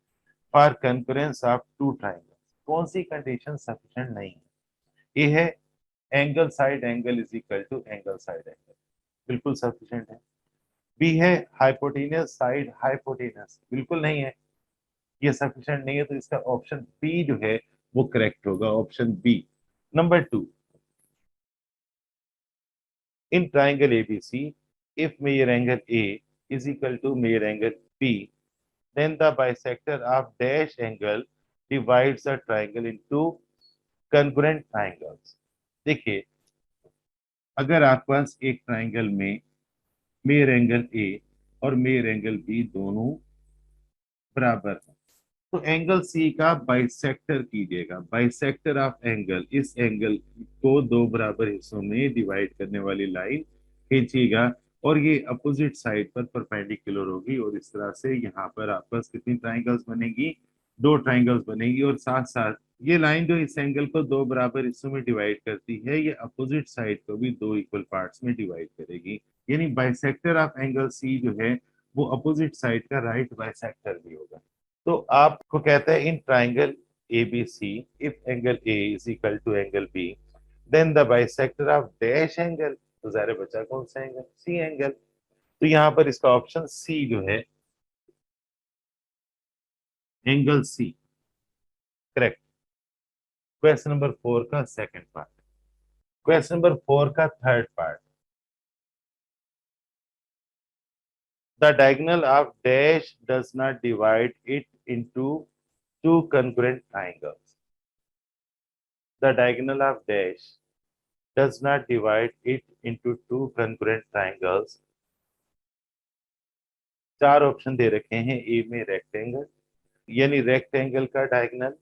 Speaker 1: for congruence of two triangles. कौन सी कंडीशन सफिशिएंट नहीं है? ए है angle side angle is equal to angle side angle, बिल्कुल सफिशिएंट है। बी है हाइपोटेनियस साइड हाइपोटेनियस, बिल्कुल नहीं है, ये सफिशिएंट नहीं है। तो इसका ऑप्शन बी जो है वो करेक्ट होगा, option B. Number 2, in triangle ABC if measure angle A is equal to measure angle B, then the bisector of dash angle divides a triangle into congruent triangles। देखिए, अगर आपके पास एक triangle में mayor angle A और measure angle B दोनों बराबर है, तो एंगल सी का बाइसेक्टर कीजिएगा। बाइसेक्टर ऑफ एंगल, इस एंगल को दो बराबर हिस्सों में डिवाइड करने वाली लाइन खींचिएगा और ये अपोजिट साइड पर परपेंडिकुलर होगी, और इस तरह से यहाँ पर आपस कितनी ट्राइंगल्स बनेगी? दो ट्राइंगल्स बनेगी। और साथ साथ ये लाइन जो इस एंगल को दो बराबर हिस्सों में डिवाइड करती है, ये अपोजिट साइड को भी दो इक्वल पार्ट्स में डिवाइड करेगी। यानी बाइसेक्टर ऑफ एंगल सी जो है वो अपोजिट साइड का राइट बाइसेक्टर भी होगा। तो आपको कहता है in triangle ABC if angle A is equal to angle B, then the bisector of dash angle, तो ज़ाहिर बचा कौन सा एंगल? C angle. तो यहाँ पर इसका ऑप्शन सी जो है, angle C, correct. Question number 4 का सेकंड पार्ट। क्वेश्चन नंबर 4 का third part, the diagonal of dash does not divide it into two congruent triangles। The diagonal of dash does not divide it into two congruent triangles। चार option दे रखे हैं। ए में rectangle, यानी rectangle का diagonal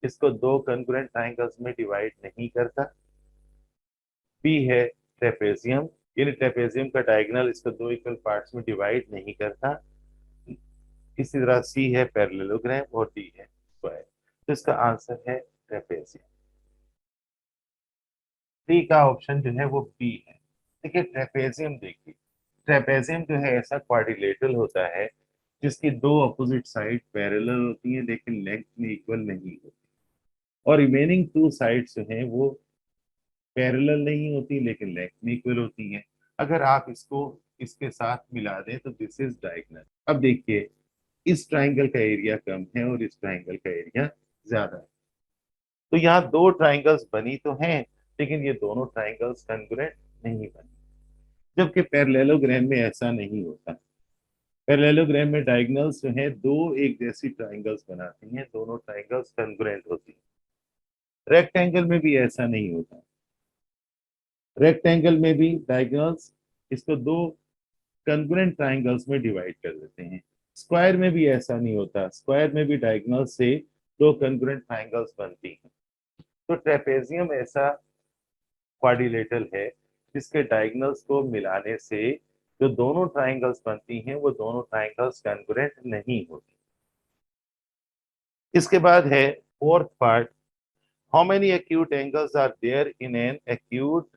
Speaker 1: इसको दो कॉन्ग्रुएंट ट्राइंगल्स में डिवाइड नहीं करता। बी है ट्रेपेजियम, यानी ट्रेपेजियम का डायगोनल इसको दो इक्वल पार्ट्स में डिवाइड नहीं करता। इसी तरह सी है पैरेललोग्राम और डी है स्क्वायर। तो इसका आंसर है ट्रेपेजियम। डी का ऑप्शन जो है वो बी है। देखिए ट्रेपेजियम, देखिए ट्रेपेजियम जो है ऐसा क्वाड्रिलेटरल होता है जिसकी दो अपोजिट साइड पैरेलल होती है लेकिन लेंथ में इक्वल नहीं होती, और रिमेनिंग टू साइड्स जो हैं वो पैरेलल नहीं होती लेकिन लेंथ में इक्वल होती हैं। अगर आप इसको इसके साथ मिला दें तो दिस इज डायगोनल। अब देखिए, इस ट्राइंगल का एरिया कम है और इस ट्राइंगल का एरिया ज्यादा है, तो यहाँ दो ट्राइंगल्स बनी तो हैं लेकिन ये दोनों ट्राइंगल्स कॉन्ग्रुएंट नहीं बनी। जबकि पैरेललोग्राम में ऐसा नहीं होता। पैरेललोग्राम में डायगोनल्स जो है दो एक जैसी ट्राइंगल्स बनाती हैं, दोनों ट्राइंगल्स कॉन्ग्रुएंट होती हैं। रेक्टेंगल में भी ऐसा नहीं होता। रेक्टेंगल में भी डायगोनल्स इसको दो कॉन्ग्रुएंट ट्राइंगल्स में डिवाइड कर देते हैं। स्क्वायर में भी ऐसा नहीं होता। स्क्वायर में भी डायगोनल से दो कॉन्ग्रुएंट ट्राइंगल्स बनती हैं। तो ट्रेपेजियम ऐसा क्वाड्रिलेटरल है जिसके डायगोनल्स को मिलाने से जो दोनों ट्राइंगल्स बनती हैं वो दोनों ट्राइंगल्स कॉन्ग्रुएंट नहीं होती। इसके बाद है fourth part, how many acute angles are there in an acute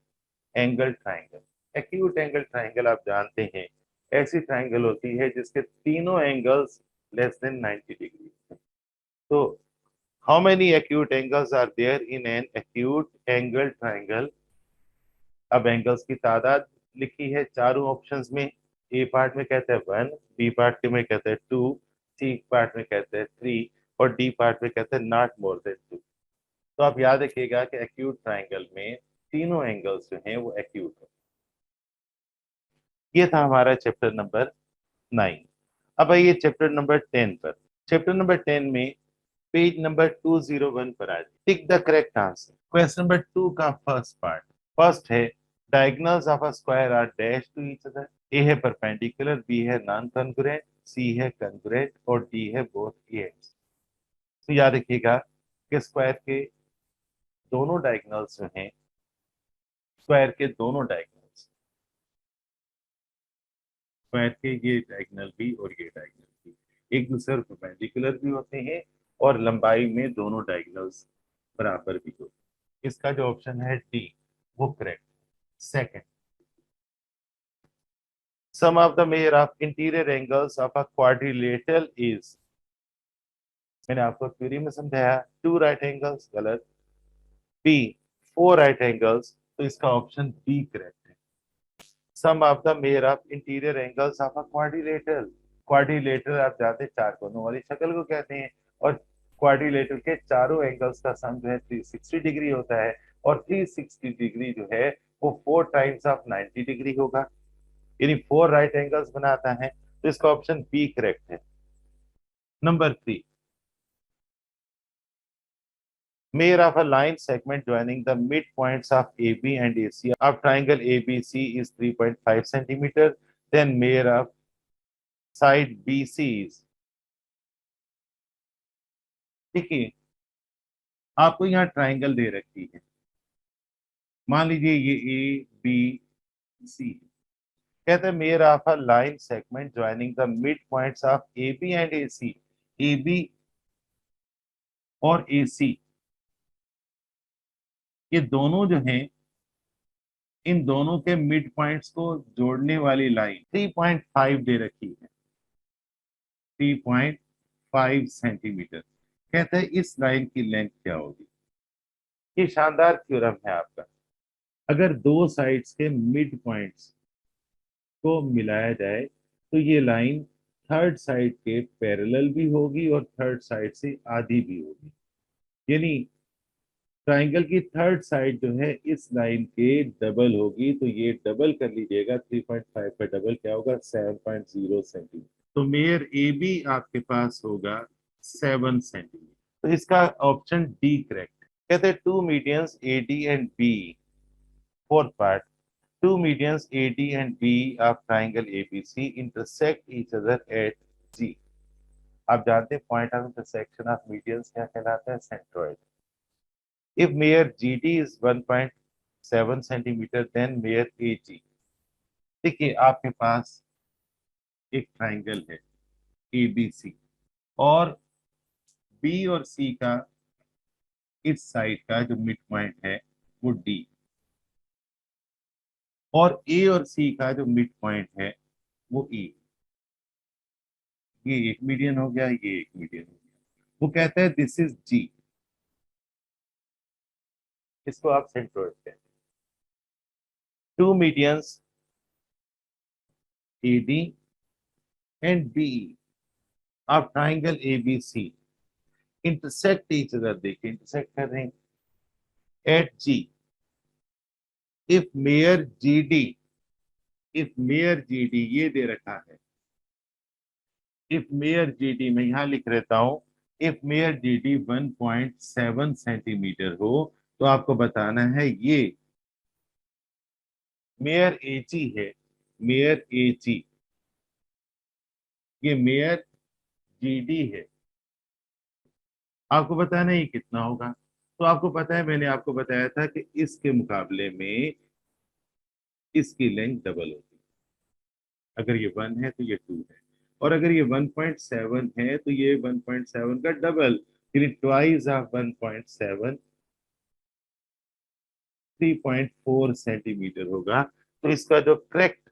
Speaker 1: angle triangle. Acute angle triangle आप जानते हैं ऐसी ट्राइंगल होती है जिसके तीनों एंगल्स लेस देन 90 डिग्री। तो how many acute angles are there in an acute angle triangle. अब एंगल्स की तादाद लिखी है चारों ऑप्शंस में। ए पार्ट में कहते हैं 1, बी पार्ट में कहते हैं 2, सी पार्ट में कहते हैं 3 और डी पार्ट में कहते हैं नॉट मोर देन 2। तो आप याद रखिएगा कि एक्यूट ट्राइंगल में तीनों एंगल्स जो हैं वो एक्यूट है। ये था हमारा चैप्टर नंबर 9। अब आइए चैप्टर नंबर 10 पर। चैप्टर नंबर 10 में पेज नंबर 201 पर आ जाए। Tick the correct answer. Question number 2 का फर्स्ट पार्ट। फर्स्ट है diagonals of a square are dash to each other. A है परपेंडिकुलर, बी है नॉन कॉन्ग्रुएंट, सी है कॉन्ग्रुएंट और डी है बोथ एंड्स। तो याद रखिएगा कि स्क्वायर के दोनों डायगोनल्स जो हैं, स्क्वायर के दोनों डायगोनल्स, स्क्वायर के ये डायगोनल भी और ये डायगोनल भी एक दूसरे परपेंडिकुलर भी होते हैं और लंबाई में दोनों डायगोनल्स बराबर भी होते हैं। इसका जो ऑप्शन है डी वो correct. Second, sum of the measure of interior angles of a quadrilateral is. मैंने आपको थ्योरी में समझाया टू राइट एंगल्स, गलत। बी फोर राइट एंगल्स, तो इसका ऑप्शन बी करेक्ट है। Sum of the measure of interior angles of a quadrilateral. Quadrilateral आप जानते हैं चार कोनों वाली शक्ल को कहते हैं, और क्वाड्रिलेटरल के चारों एंगल्स का सम जो है 360 डिग्री होता है, और 360 डिग्री जो है वो 4 टाइम्स ऑफ 90 डिग्री होगा, यानी 4 राइट एंगल्स बनाता है। तो इसका ऑप्शन बी करेक्ट है। Number 3, measure of a line segment joining the midpoints of AB and AC of triangle ABC is 3.5 centimeter. Then measure of side BC is। देखिए आपको यहाँ ट्राइंगल दे रखी है, मान लीजिए ये ए बी सी। कहते हैं measure of a line segment joining the mid points of A B and A C. A B और ए सी ये दोनों जो हैं, इन दोनों के मिड पॉइंट्स को जोड़ने वाली लाइन 3.5 दे रखी है, 3.5 सेंटीमीटर। कहते हैं इस लाइन की लेंथ क्या होगी। ये शानदार थ्योरम है आपका। अगर दो साइड्स के मिड पॉइंट्स को मिलाया जाए तो ये लाइन थर्ड साइड के पैरेलल भी होगी और थर्ड साइड से आधी भी होगी, यानी ट्राइंगल की थर्ड साइड जो है इस लाइन के डबल होगी। तो ये डबल कर लीजिएगा, 3.5 का डबल क्या होगा, 7.0 सेंटीमीटर। तो मेयर ए बी आपके पास होगा 7 सेंटीमीटर। तो इसका ऑप्शन डी करेक्ट। कहते हैं two medians A D and B. Fourth part, two medians AD and B of triangle ABC intersect each other at G। आप जानते हैं point of intersection of medians क्या कहलाता है, centroid. If measure GD is 1.7 centimetre then measure AG। देखिए आपके पास एक triangle है ABC, और बी और सी का इस साइड का जो मिड पॉइंट है वो डी, और ए और सी का जो मिड पॉइंट है वो ई। ये एक मीडियन हो गया, ये एक मीडियन हो गया। वो कहते हैं दिस इज जी। इसको आप सेंट्रोइड कहते हैं। Two medians A D and B of triangle A B C intersect each other. देखिए इंटरसेक्ट कर रहे हैं at G. If measure G D, if measure G D ये दे रखा है, इफ मेयर जी डी मैं यहां लिख रहता हूं, if measure G D 1.7 centimetre हो तो आपको बताना है ये मेयर ए जी है, मेयर ए जी, ये मेयर जी डी है। आपको बताना है ये कितना होगा। तो आपको पता है मैंने आपको बताया था कि इसके मुकाबले में इसकी लेंथ डबल होती है। अगर ये 1 है तो ये 2 है, और अगर ये 1.7 है तो ये 1.7 का डबल, यानी ट्वाइस ऑफ 1.7, 3.4 सेंटीमीटर होगा। तो इसका जो करेक्ट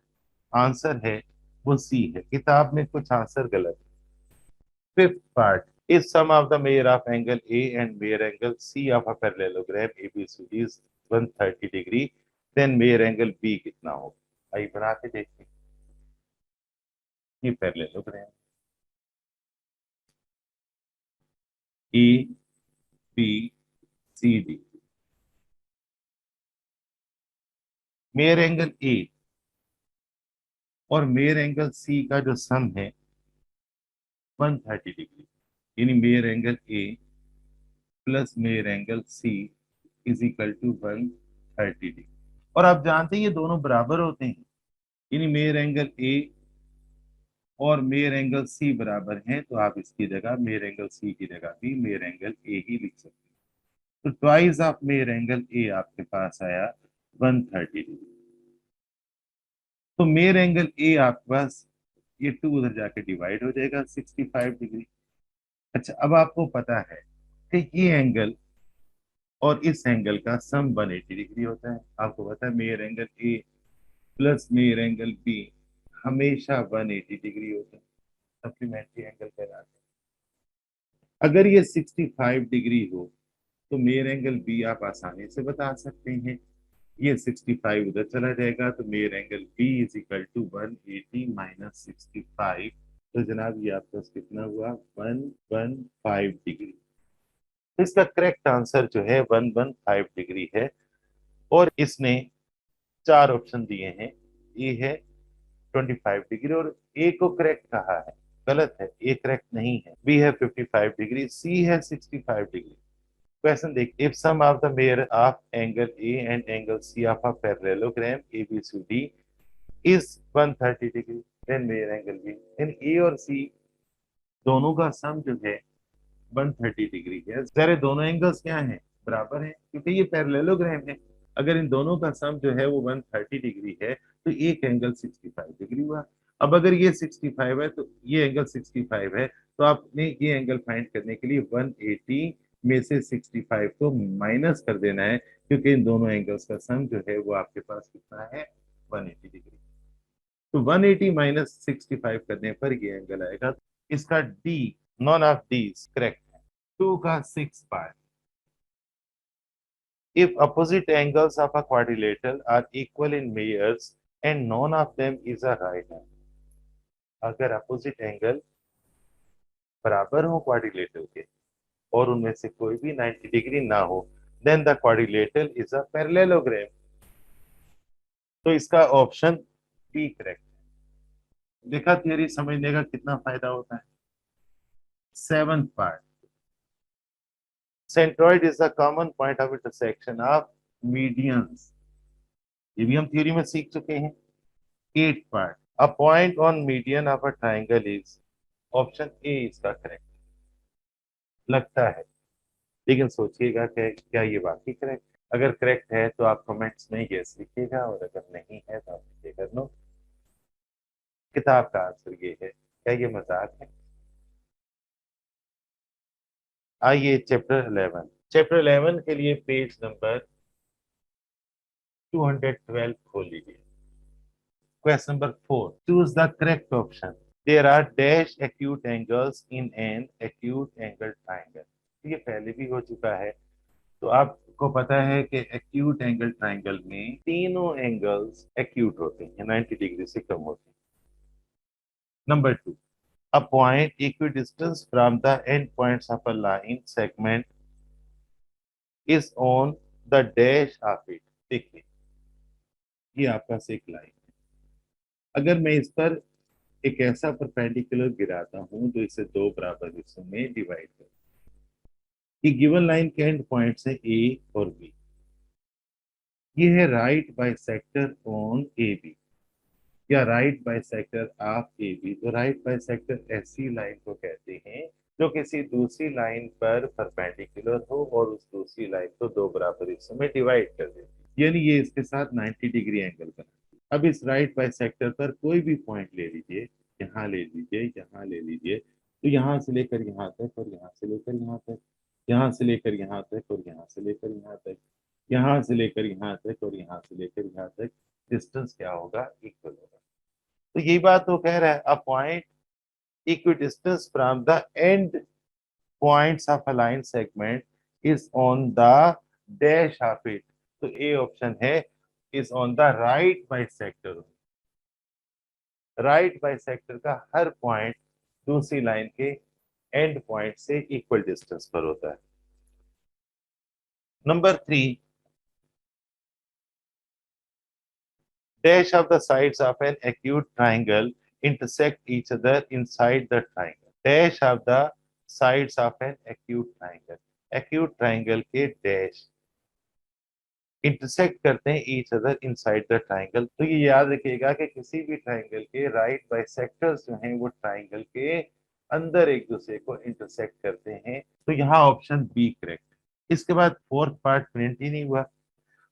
Speaker 1: आंसर है वो सी है। किताब में कुछ आंसर गलत है। Fifth part, is sum of the measure of angle A and measure angle C of a parallelogram ABCD is 130 degree, then measure angle B कितना होगा। आइए बना के देखते हैं। ये parallelogram A B C D, measure angle A और measure angle सी का जो सम है 130 डिग्री, यानी measure angle A plus measure angle C is equal to 130 degree. और आप जानते हैं ये दोनों बराबर होते हैं, यानी मेयर एंगल ए और मेयर एंगल सी बराबर हैं, तो आप इसकी जगह मेयर एंगल सी की जगह भी मेयर एंगल ए ही लिख सकते हैं। तो ट्वाइस ऑफ मेयर एंगल ए आपके पास आया 130 डिग्री। तो मेयर एंगल ए आपके पास ये 2 उधर जाके डिवाइड हो जाएगा 65 डिग्री। अच्छा, अब आपको पता है कि ये एंगल और इस एंगल का सम 180 डिग्री होता है। आपको पता है measure angle A plus measure angle B हमेशा 180 डिग्री होता है, सप्लीमेंट्री एंगल कहलाते हैं। अगर ये 65 डिग्री हो तो मेयर एंगल बी आप आसानी से बता सकते हैं। ये 65 उधर चला जाएगा तो measure angle B is equal to 180 - 65। तो जनाब ये आपका कितना हुआ, 115 डिग्री। तो इसका करेक्ट आंसर जो है 115 डिग्री है। और इसने चार ऑप्शन दिए हैं। ए है 25 डिग्री और ए को करेक्ट कहा है, गलत है, ए करेक्ट नहीं है। बी है 55 डिग्री, सी है 65 डिग्री। क्वेश्चन देख, if sum of the measure of angle A and angle C of a parallelogram ABCD is 130 degree, then measure angle B. इन ए और सी दोनों का सम जो है 130 डिग्री है। सारे दोनों एंगल्स क्या हैं, बराबर हैं, क्योंकि ये पैरेललोग्राम है। अगर इन दोनों का सम जो है वो 130 डिग्री है तो एक एंगल 65 डिग्री हुआ। अब अगर ये 65 है तो ये एंगल 65 है, तो आपने ये एंगल फाइंड करने के लिए 180 में से 65 को माइनस कर देना है, क्योंकि इन दोनों एंगल्स का सम जो है वो आपके पास कितना है, 180 डिग्री। तो 180 माइनस 65 करने पर ये एंगल आएगा। इसका D, none of D correct है। 2 का 6 part. If opposite angles of a quadrilateral are equal in measures and none of them is a right angle, अगर अपोजिट एंगल बराबर हो क्वाड्रिलेटरल के और उनमें से कोई भी 90 डिग्री ना हो, then the quadrilateral is a parallelogram. तो इसका ऑप्शन बी करेक्ट है। देखा थियरी समझने का कितना फायदा होता है। Seventh part, centroid is the common point of intersection of medians, ये भी हम थ्योरी में सीख चुके हैं। Eighth part, a point on median of a triangle is, option A इसका करेक्ट लगता है, लेकिन सोचिएगा कि क्या ये वाकई करेक्ट। अगर करेक्ट है तो आप कमेंट्स में यस लिखिएगा, और अगर नहीं है तो आप लिखिएगा नो। किताब का आंसर ये है, क्या ये मजाक है। आइए चैप्टर 11, चैप्टर 11 के लिए पेज नंबर 212 खोल लीजिए। Question number 4, choose the correct option. There are dash acute angles in an acute angle triangle. ये पहले भी हो चुका है। तो आपको पता है कि एक्यूट एंगल ट्राइंगल में तीनों एंगल्स एक्यूट होते हैं, 90 डिग्री से कम होते हैं। Number 2, a point equidistant from the end points of a line segment is on the dash of it। देखिए ये आपका एक लाइन है, अगर मैं इस पर एक ऐसा परपेंडिकुलर गिराता हूं जो इसे दो बराबर हिस्सों में डिवाइड कर, ये गिवन लाइन के एंड पॉइंट्स है ए और बी। ये है right bisector on A B या right bisector of A B. तो राइट बाइसेक्टर ऐसी लाइन को कहते हैं जो किसी दूसरी लाइन पर परपेंडिकुलर हो और उस दूसरी लाइन को दो बराबर हिस्सों में डिवाइड कर दे, यानी ये इसके साथ 90 डिग्री एंगल बनाती है। अब इस राइट बाइसेक्टर पर कोई भी पॉइंट ले लीजिए, यहाँ ले लीजिए, यहाँ ले लीजिए, तो यहाँ से लेकर यहाँ तक और यहाँ से लेकर यहाँ तक, यहाँ से लेकर यहाँ तक और यहाँ से लेकर यहाँ तक, यहाँ से लेकर यहाँ तक और यहाँ से लेकर यहाँ तक, डिस्टेंस क्या होगा, इक्वल होगा। तो यही बात वो कह रहा है, a point equidistant from the end points of a line segment is on the dash of it। तो ए ऑप्शन है is on the right bisector। Right bisector का हर पॉइंट दूसरी लाइन के एंड पॉइंट से इक्वल डिस्टेंस पर होता है। Number 3, Dash of the sides of an acute triangle intersect each other inside the triangle. Dash of the sides of an acute triangle. Acute triangle के dash intersect करते हैं each other inside the triangle. तो ये याद रखिएगा कि किसी भी ट्राइंगल के राइट बाइसेक्टर्स जो हैं वो ट्राइंगल के अंदर एक दूसरे को इंटरसेक्ट करते हैं। तो यहाँ ऑप्शन बी करेक्ट। इसके बाद फोर्थ पार्ट प्रिंट ही नहीं हुआ।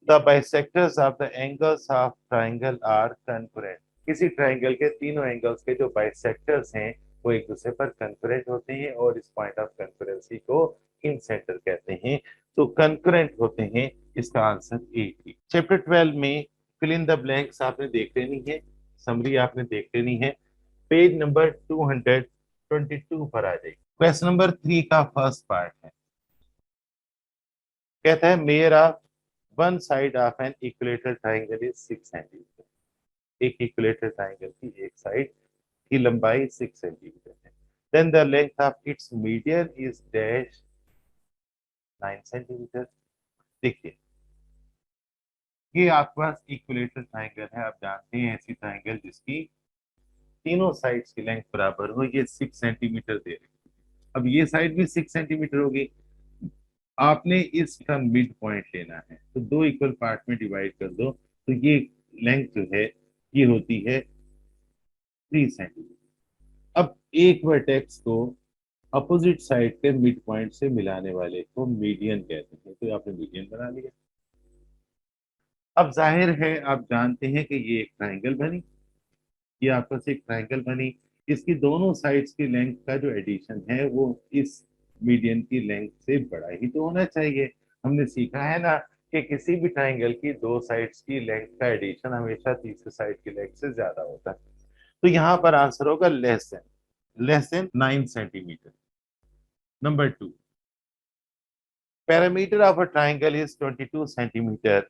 Speaker 1: The bisectors of the angles of triangle are concurrent. किसी ट्राइंगल के तीनों एंगल्स के जो बाइसेक्टर्स हैं वो एक दूसरे पर कंकरेंट होते हैं और इस पॉइंट ऑफ कंकरेंसी को इन सेंटर कहते हैं। तो कंकरेंट होते हैं। इसका आंसर ए थी। चैप्टर 12 में फिल इन द ब्लैंक्स आपने देख लेनी है, समरी आपने देख लेनी है। पेज नंबर 222 पर आ जाएगी। क्वेश्चन नंबर 3 का फर्स्ट पार्ट है, कहता है measure of one side of an equilateral triangle is 6 centimetre. एक इक्विलेटरल ट्राइंगल की एक साइड की लंबाई 6 सेंटीमीटर है। Then the length of its median is dash 9 centimetre. देखिए ये आपके पास इक्विलेटरल ट्राइंगल है। आप जानते हैं ऐसी ट्राइंगल जिसकी तीनों साइड्स की लेंथ बराबर हो, ये 6 सेंटीमीटर दे रहे हैं। अब ये साइड भी 6 सेंटीमीटर होगी। आपने इसका मिड पॉइंट लेना है, तो दो इक्वल पार्ट में डिवाइड कर दो। तो ये लेंथ जो है ये होती है 3 सेंटीमीटर। अब एक वर्टेक्स को अपोजिट साइड के मिड पॉइंट से मिलाने वाले को मीडियन कहते हैं। तो आपने मीडियन बना लिया। अब जाहिर है आप जानते हैं कि ये एक ट्राइंगल बनी, ये आपस एक ट्राइंगल बनी। इसकी दोनों साइड्स की लेंथ का जो एडिशन है वो इस मीडियन की लेंथ से बड़ा ही तो होना चाहिए। हमने सीखा है ना कि किसी भी ट्राइंगल की दो साइड्स की लेंथ का एडिशन हमेशा तीसरी साइड की लेंथ से ज्यादा होता है। तो यहाँ पर आंसर होगा less than 9 centimetre. Number 2, parameter of a triangle is 22 centimetre,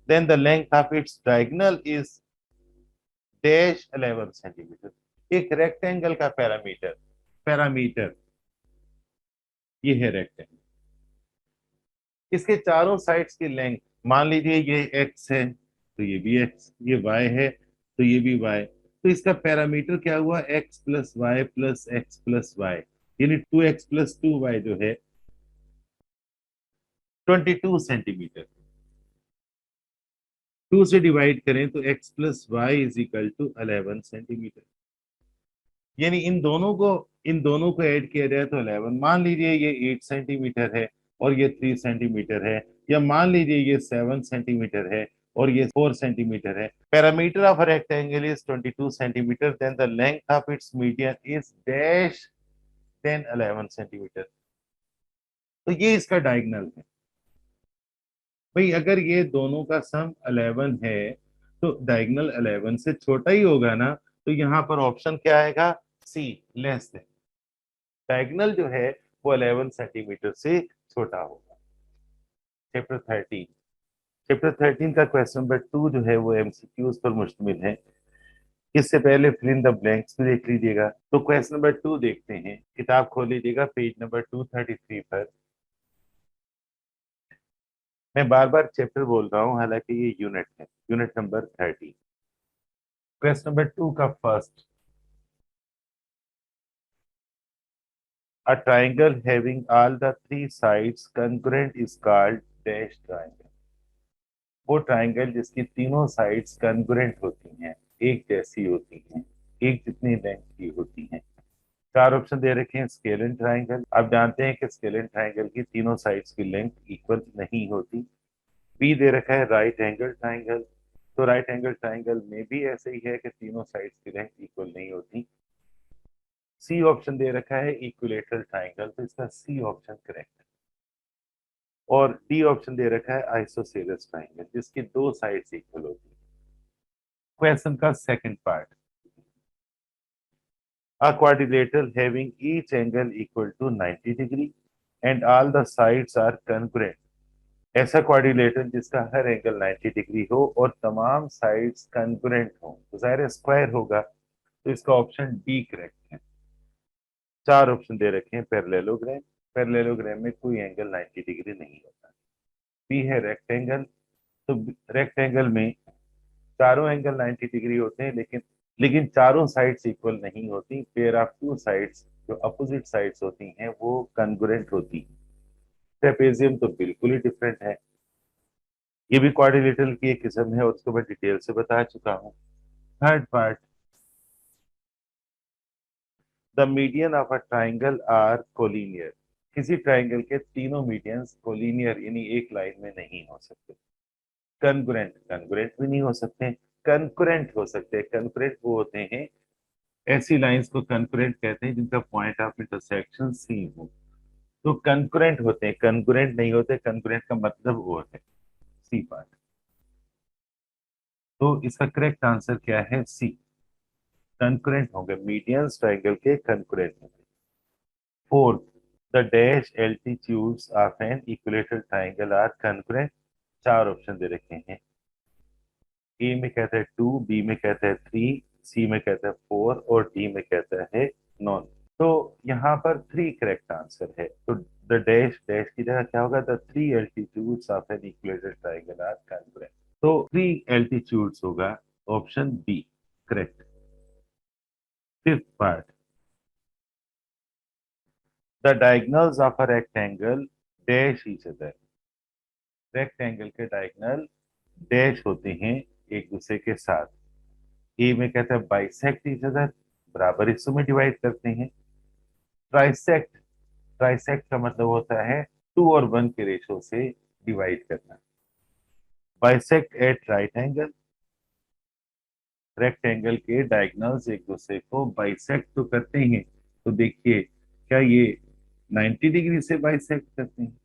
Speaker 1: then the length of its diagonal is dash 11 centimetre. एक रेक्टेंगल का पैरामीटर, पैरामीटर ये है रेक्टेंगल, इसके चारों साइड्स की लेंथ मान लीजिए ये x है तो ये भी x, ये y है तो ये भी y। तो इसका पैरामीटर क्या हुआ, x plus Y plus X plus Y, यानी 2x प्लस 2y जो है 22 सेंटीमीटर। 2 से डिवाइड करें तो x plus Y is equal to 11 centimetre. यानी इन दोनों को ऐड किया जाए तो 11। मान लीजिए ये 8 सेंटीमीटर है और ये 3 सेंटीमीटर है, या मान लीजिए ये 7 सेंटीमीटर है और ये 4 सेंटीमीटर है। Parameter of a rectangle is 22 centimetre, then the length of its median is dash 10 11 centimetre. तो ये इसका डायगोनल है। भाई अगर ये दोनों का सम 11 है तो डायगोनल 11 से छोटा ही होगा ना। तो यहाँ पर ऑप्शन क्या आएगा, सी, लेस देन। डायगोनल जो है वो 11 सेंटीमीटर से छोटा होगा। चैप्टर 13, चैप्टर 13 का क्वेश्चन नंबर 2 जो है वो एमसीक्यूज पर मुश्तमिल है। इससे पहले फिल इन द ब्लैंक्स में देख लीजिएगा। तो क्वेश्चन नंबर 2 देखते हैं, किताब खोल लीजिएगा पेज नंबर 233 पर। मैं बार बार चैप्टर बोल रहा हूँ, हालांकि ये यूनिट है, यूनिट नंबर 30। क्वेश्चन नंबर 2 का first, a triangle having all the three sides congruent is called dash triangle। वो ट्राइंगल जिसकी तीनों साइड्स कॉन्ग्रुएंट होती हैं, एक जैसी होती हैं, एक जितनी लेंथ की होती हैं। चार ऑप्शन दे रखे हैं। स्केलन ट्राइंगल, आप जानते हैं कि स्केलन ट्राइंगल की तीनों साइड्स की लेंथ इक्वल नहीं होती। बी दे रखा है राइट एंगल ट्राइंगल, तो राइट एंगल ट्राइंगल में भी ऐसे ही है कि तीनों साइड्स की लेंथ इक्वल नहीं होती। सी ऑप्शन दे रखा है इक्विलेटरल ट्राइंगल, तो इसका सी ऑप्शन करेक्ट है। और डी ऑप्शन दे रखा है आइसोसेलेस ट्राइंगल, जिसकी दो साइड्स इक्वल होती है। क्वेश्चन का second part, a quadrilateral having each angle equal to 90 degree and all the sides are congruent। ऐसा क्वाड्रिलेटरल जिसका हर एंगल 90 डिग्री हो और तमाम साइड्स कॉन्ग्रुएंट हो, तो जाहिर स्क्वायर होगा। तो इसका ऑप्शन डी करेक्ट है। चार ऑप्शन दे रखे हैं। पैरेललोग्राम, पैरेललोग्राम में कोई एंगल 90 डिग्री नहीं होता। बी है रेक्टेंगल, तो रेक्टेंगल में चारों एंगल 90 डिग्री होते हैं, लेकिन चारों साइड्स इक्वल नहीं होती। पेयर ऑफ टू साइड्स, जो अपोजिट साइड्स होती हैं, वो कॉन्ग्रुएंट होती हैं। ट्रेपेजियम तो बिल्कुल ही डिफरेंट है। ये भी क्वाड्रिलेटरल की एक किस्म है और उसको मैं डिटेल से बता चुका हूँ। Third part, the median of a triangle are collinear. किसी ट्राइंगल के तीनों मीडियंस कोलिनियर यानी एक लाइन में नहीं हो सकते। कनकुरेंट, कनकुरेंट भी नहीं हो सकते, कंकुरेंट हो सकते हैं। कंकुरेंट वो होते हैं, ऐसी लाइंस को कंकुरेंट कहते हैं जिनका पॉइंट ऑफ इंटरसेक्शन सी हो, तो कंकुरेंट होते हैं, कंकुरेंट नहीं होते। कंकुरेंट का मतलब वो है सी पार्ट। तो इसका करेक्ट आंसर क्या है? सी, कंकुरेंट होंगे, मीडियंस ट्राइंगल के कंकुरेंट होंगे। Fourth, the dash altitudes of an equilateral triangle are concurrent. चार ऑप्शन दे रखे हैं। ए में कहता है 2, बी में कहता है 3, सी में कहता है 4 और डी में कहता है नॉन। तो यहाँ पर 3 करेक्ट आंसर है। तो द डैश, डैश की जगह क्या होगा? The 3 altitudes of an equilateral triangle are congruent. तो 3 एल्टीट्यूड्स होगा option B correct. Fifth part, the diagonals of a rectangle dash each other. Rectangle के डायगोनल डैश होते हैं एक दूसरे के साथ। ए में कहता है बाइसेक्ट ईच अदर, बराबर हिस्सों में डिवाइड करते हैं। ट्राइसेक्ट, ट्राइसेक्ट का मतलब होता है 2 और 1 के रेशो से डिवाइड करना। Bisect at right angle, rectangle के डायगोनल्स एक दूसरे को बाइसेक्ट तो करते हैं। तो देखिए, क्या ये 90 डिग्री से बाइसेक्ट करते हैं?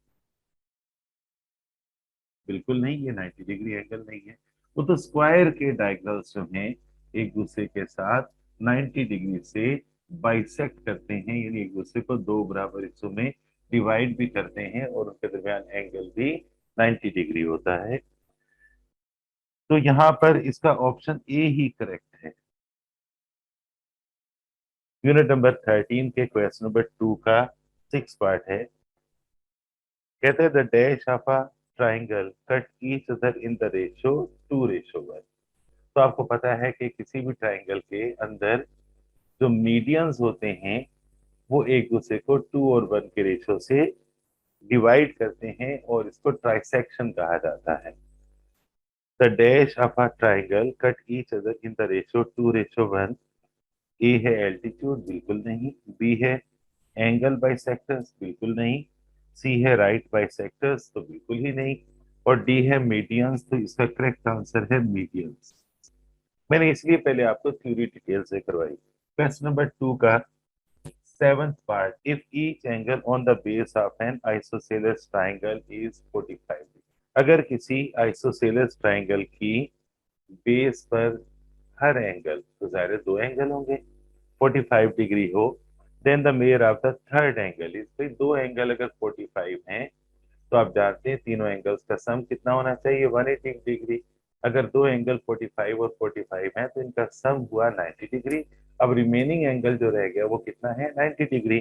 Speaker 1: बिल्कुल नहीं, ये 90 डिग्री एंगल नहीं है। वो तो स्क्वायर के डायगोनल्स जो हैं एक दूसरे के साथ 90 डिग्री से बाइसेक्ट करते हैं, यानी एक दूसरे को दो बराबर हिस्सों में डिवाइड भी करते हैं और उनके दरमियान एंगल भी 90 डिग्री होता है। तो यहाँ पर इसका ऑप्शन ए ही करेक्ट है। यूनिट नंबर 13 के क्वेश्चन नंबर 2 का 6 पार्ट है। कहते हैं the dash of a triangle cut each other in the ratio 2:1। तो आपको पता है कि किसी भी ट्राइंगल के अंदर जो मीडियंस होते हैं वो एक दूसरे को 2 और 1 के रेशो से डिवाइड करते हैं और इसको ट्राइसेक्शन कहा जाता है। The dash of a triangle cut each other in the ratio 2:1। ए है एल्टीट्यूड, बिल्कुल नहीं। बी है एंगल बाइसेक्टर्स, बिल्कुल नहीं। सी है राइट बाइसेक्टर्स, तो बिल्कुल ही नहीं। और डी है मीडियंस, तो इसका करेक्ट आंसर है मीडियंस। मैंने इसलिए पहले आपको थ्योरी डिटेल से करवाई। क्वेश्चन नंबर 2 का 7th part, if each angle on the base of an isosceles triangle is 45। अगर किसी आइसोसेलेस ट्राइंगल की बेस पर हर एंगल, तो जाहिर है दो एंगल होंगे, 45 डिग्री हो, then the measure of the third angle is, भाई दो एंगल अगर 45 हैं तो आप जानते हैं तीनों एंगल्स का सम कितना होना चाहिए? 180 डिग्री। अगर दो एंगल 45 और 45 हैं तो इनका सम हुआ 90 डिग्री। अब रिमेनिंग एंगल जो रह गया वो कितना है? 90 डिग्री।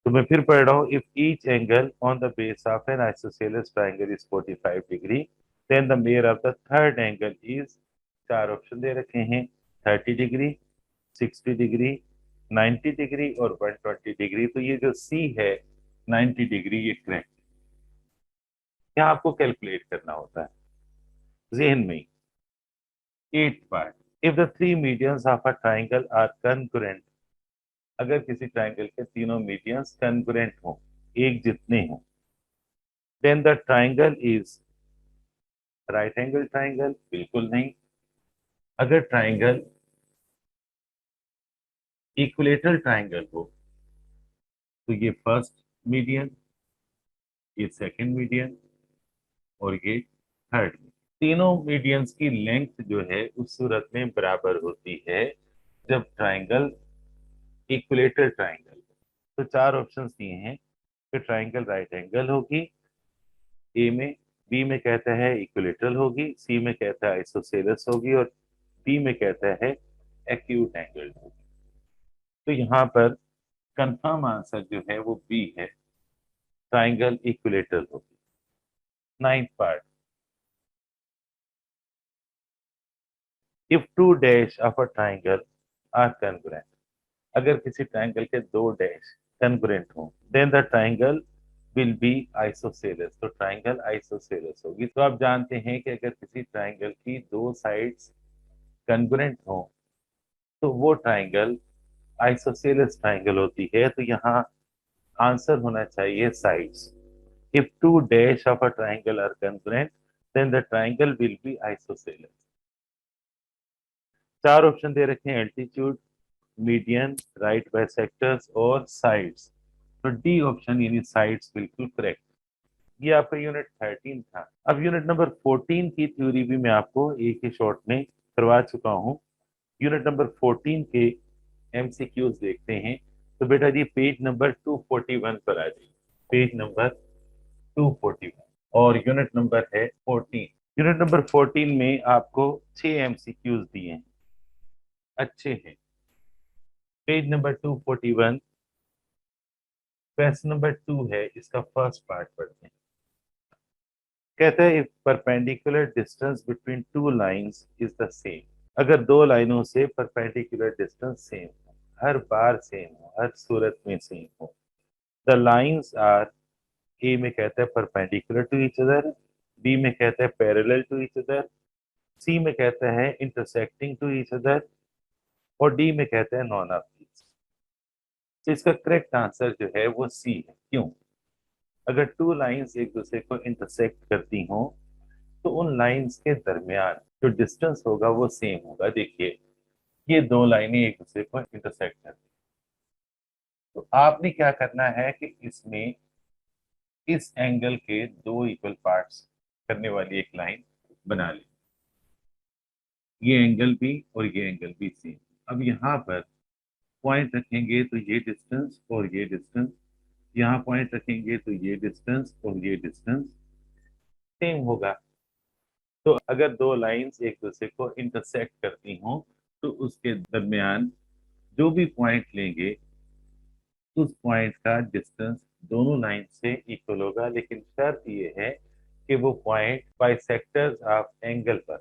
Speaker 1: तो मैं फिर पढ़ रहा हूँ, if each angle on the base of an isosceles triangle is 45 degree, then the measure of the third angle is, चार ऑप्शन दे रखे हैं, 30 डिग्री, 60 डिग्री, 90 डिग्री और 120 डिग्री। तो ये जो सी है 90 डिग्री, ये करेक्ट। यहाँ आपको कैलकुलेट करना होता है जहन में। 8th part, if the three medians of a triangle are concurrent. अगर किसी ट्राइंगल के तीनों मीडियंस कंकरेंट हो, एक जितने हो, then the triangle is right angle triangle, बिल्कुल नहीं। अगर ट्राइंगल इक्विलेटरल ट्राइंगल हो तो ये फर्स्ट मीडियन, ये सेकंड मीडियन और ये थर्ड। तीनों मीडियंस की लेंथ जो है उस सूरत में बराबर होती है जब ट्राइंगल इक्विलेटरल ट्राइंगल। तो चार ऑप्शंस दिए हैं कि ट्राइंगल राइट एंगल होगी ए में, बी में कहता है इक्विलेटरल होगी, सी में कहता है आइसोसेलेस होगी और डी में कहता है एक्यूट एंगल होगी। तो यहाँ पर कंफर्म आंसर जो है वो बी है, ट्राइंगल इक्विलेटरल होगी। 9th part, if two dash of a triangle are congruent, अगर किसी ट्राइंगल के दो डैश कॉन्ग्रुएंट हो, then the triangle will be isosceles, तो ट्राइंगल आइसोसेलेस होगी। तो आप जानते हैं कि अगर किसी ट्राइंगल की दो साइड्स कॉन्ग्रुएंट हो तो वो ट्राइंगल आइसोसेलेस ट्राइंगल होती है। तो यहाँ आंसर होना चाहिए sides. If two dash of a triangle are congruent then the triangle will be isosceles. चार ऑप्शन दे रखे हैं, एल्टीट्यूड, मीडियन, राइट बाइसेक्टर्स और साइड्स। तो डी ऑप्शन यानी साइड्स बिल्कुल करेक्ट। ये आपका यूनिट 13 था। अब यूनिट नंबर 14 की थ्योरी भी मैं आपको एक ही शॉट में करवा चुका हूँ। यूनिट नंबर 14 के एमसीक्यूज देखते हैं। तो बेटा जी पेज नंबर 241 पर आ जाइए, पेज नंबर 241 और यूनिट नंबर है 14। यूनिट नंबर 14 में आपको 6 एमसीक्यूज दिए हैं, अच्छे हैं। पेज नंबर 241 क्वेश्चन नंबर 2 है, इसका फर्स्ट पार्ट पढ़ते हैं। कहता है if perpendicular distance between two lines is the same, अगर दो लाइनों से परपेंडिकुलर डिस्टेंस सेम हो, हर बार सेम हो, हर सूरत में सेम हो। द लाइंस आर, ए में कहता है perpendicular to each other, B में कहता है parallel to each other, C में कहता है इंटरसेक्टिंग टू ईच अदर और डी में कहता है नॉन ऑफ दीज। तो इसका करेक्ट आंसर जो है वो सी है। क्यों? अगर टू लाइंस एक दूसरे को इंटरसेक्ट करती हों तो उन लाइंस के दरमियान जो डिस्टेंस होगा वो सेम होगा। देखिए ये दो लाइनें एक दूसरे को इंटरसेक्ट करती हैं, तो आपने क्या करना है कि इसमें इस एंगल के दो इक्वल पार्ट्स करने वाली एक लाइन बना ली। ये एंगल भी और ये एंगल भी सेम। अब यहाँ पर पॉइंट रखेंगे तो ये डिस्टेंस और ये डिस्टेंस, यहाँ पॉइंट रखेंगे तो ये डिस्टेंस और ये डिस्टेंस सेम होगा। तो अगर दो लाइंस एक दूसरे को इंटरसेक्ट करती हों तो उसके दरमियान जो भी पॉइंट लेंगे उस पॉइंट का डिस्टेंस दोनों लाइन से इक्वल होगा, लेकिन शर्त ये है कि वो पॉइंट बाइसेक्टर्स ऑफ एंगल पर।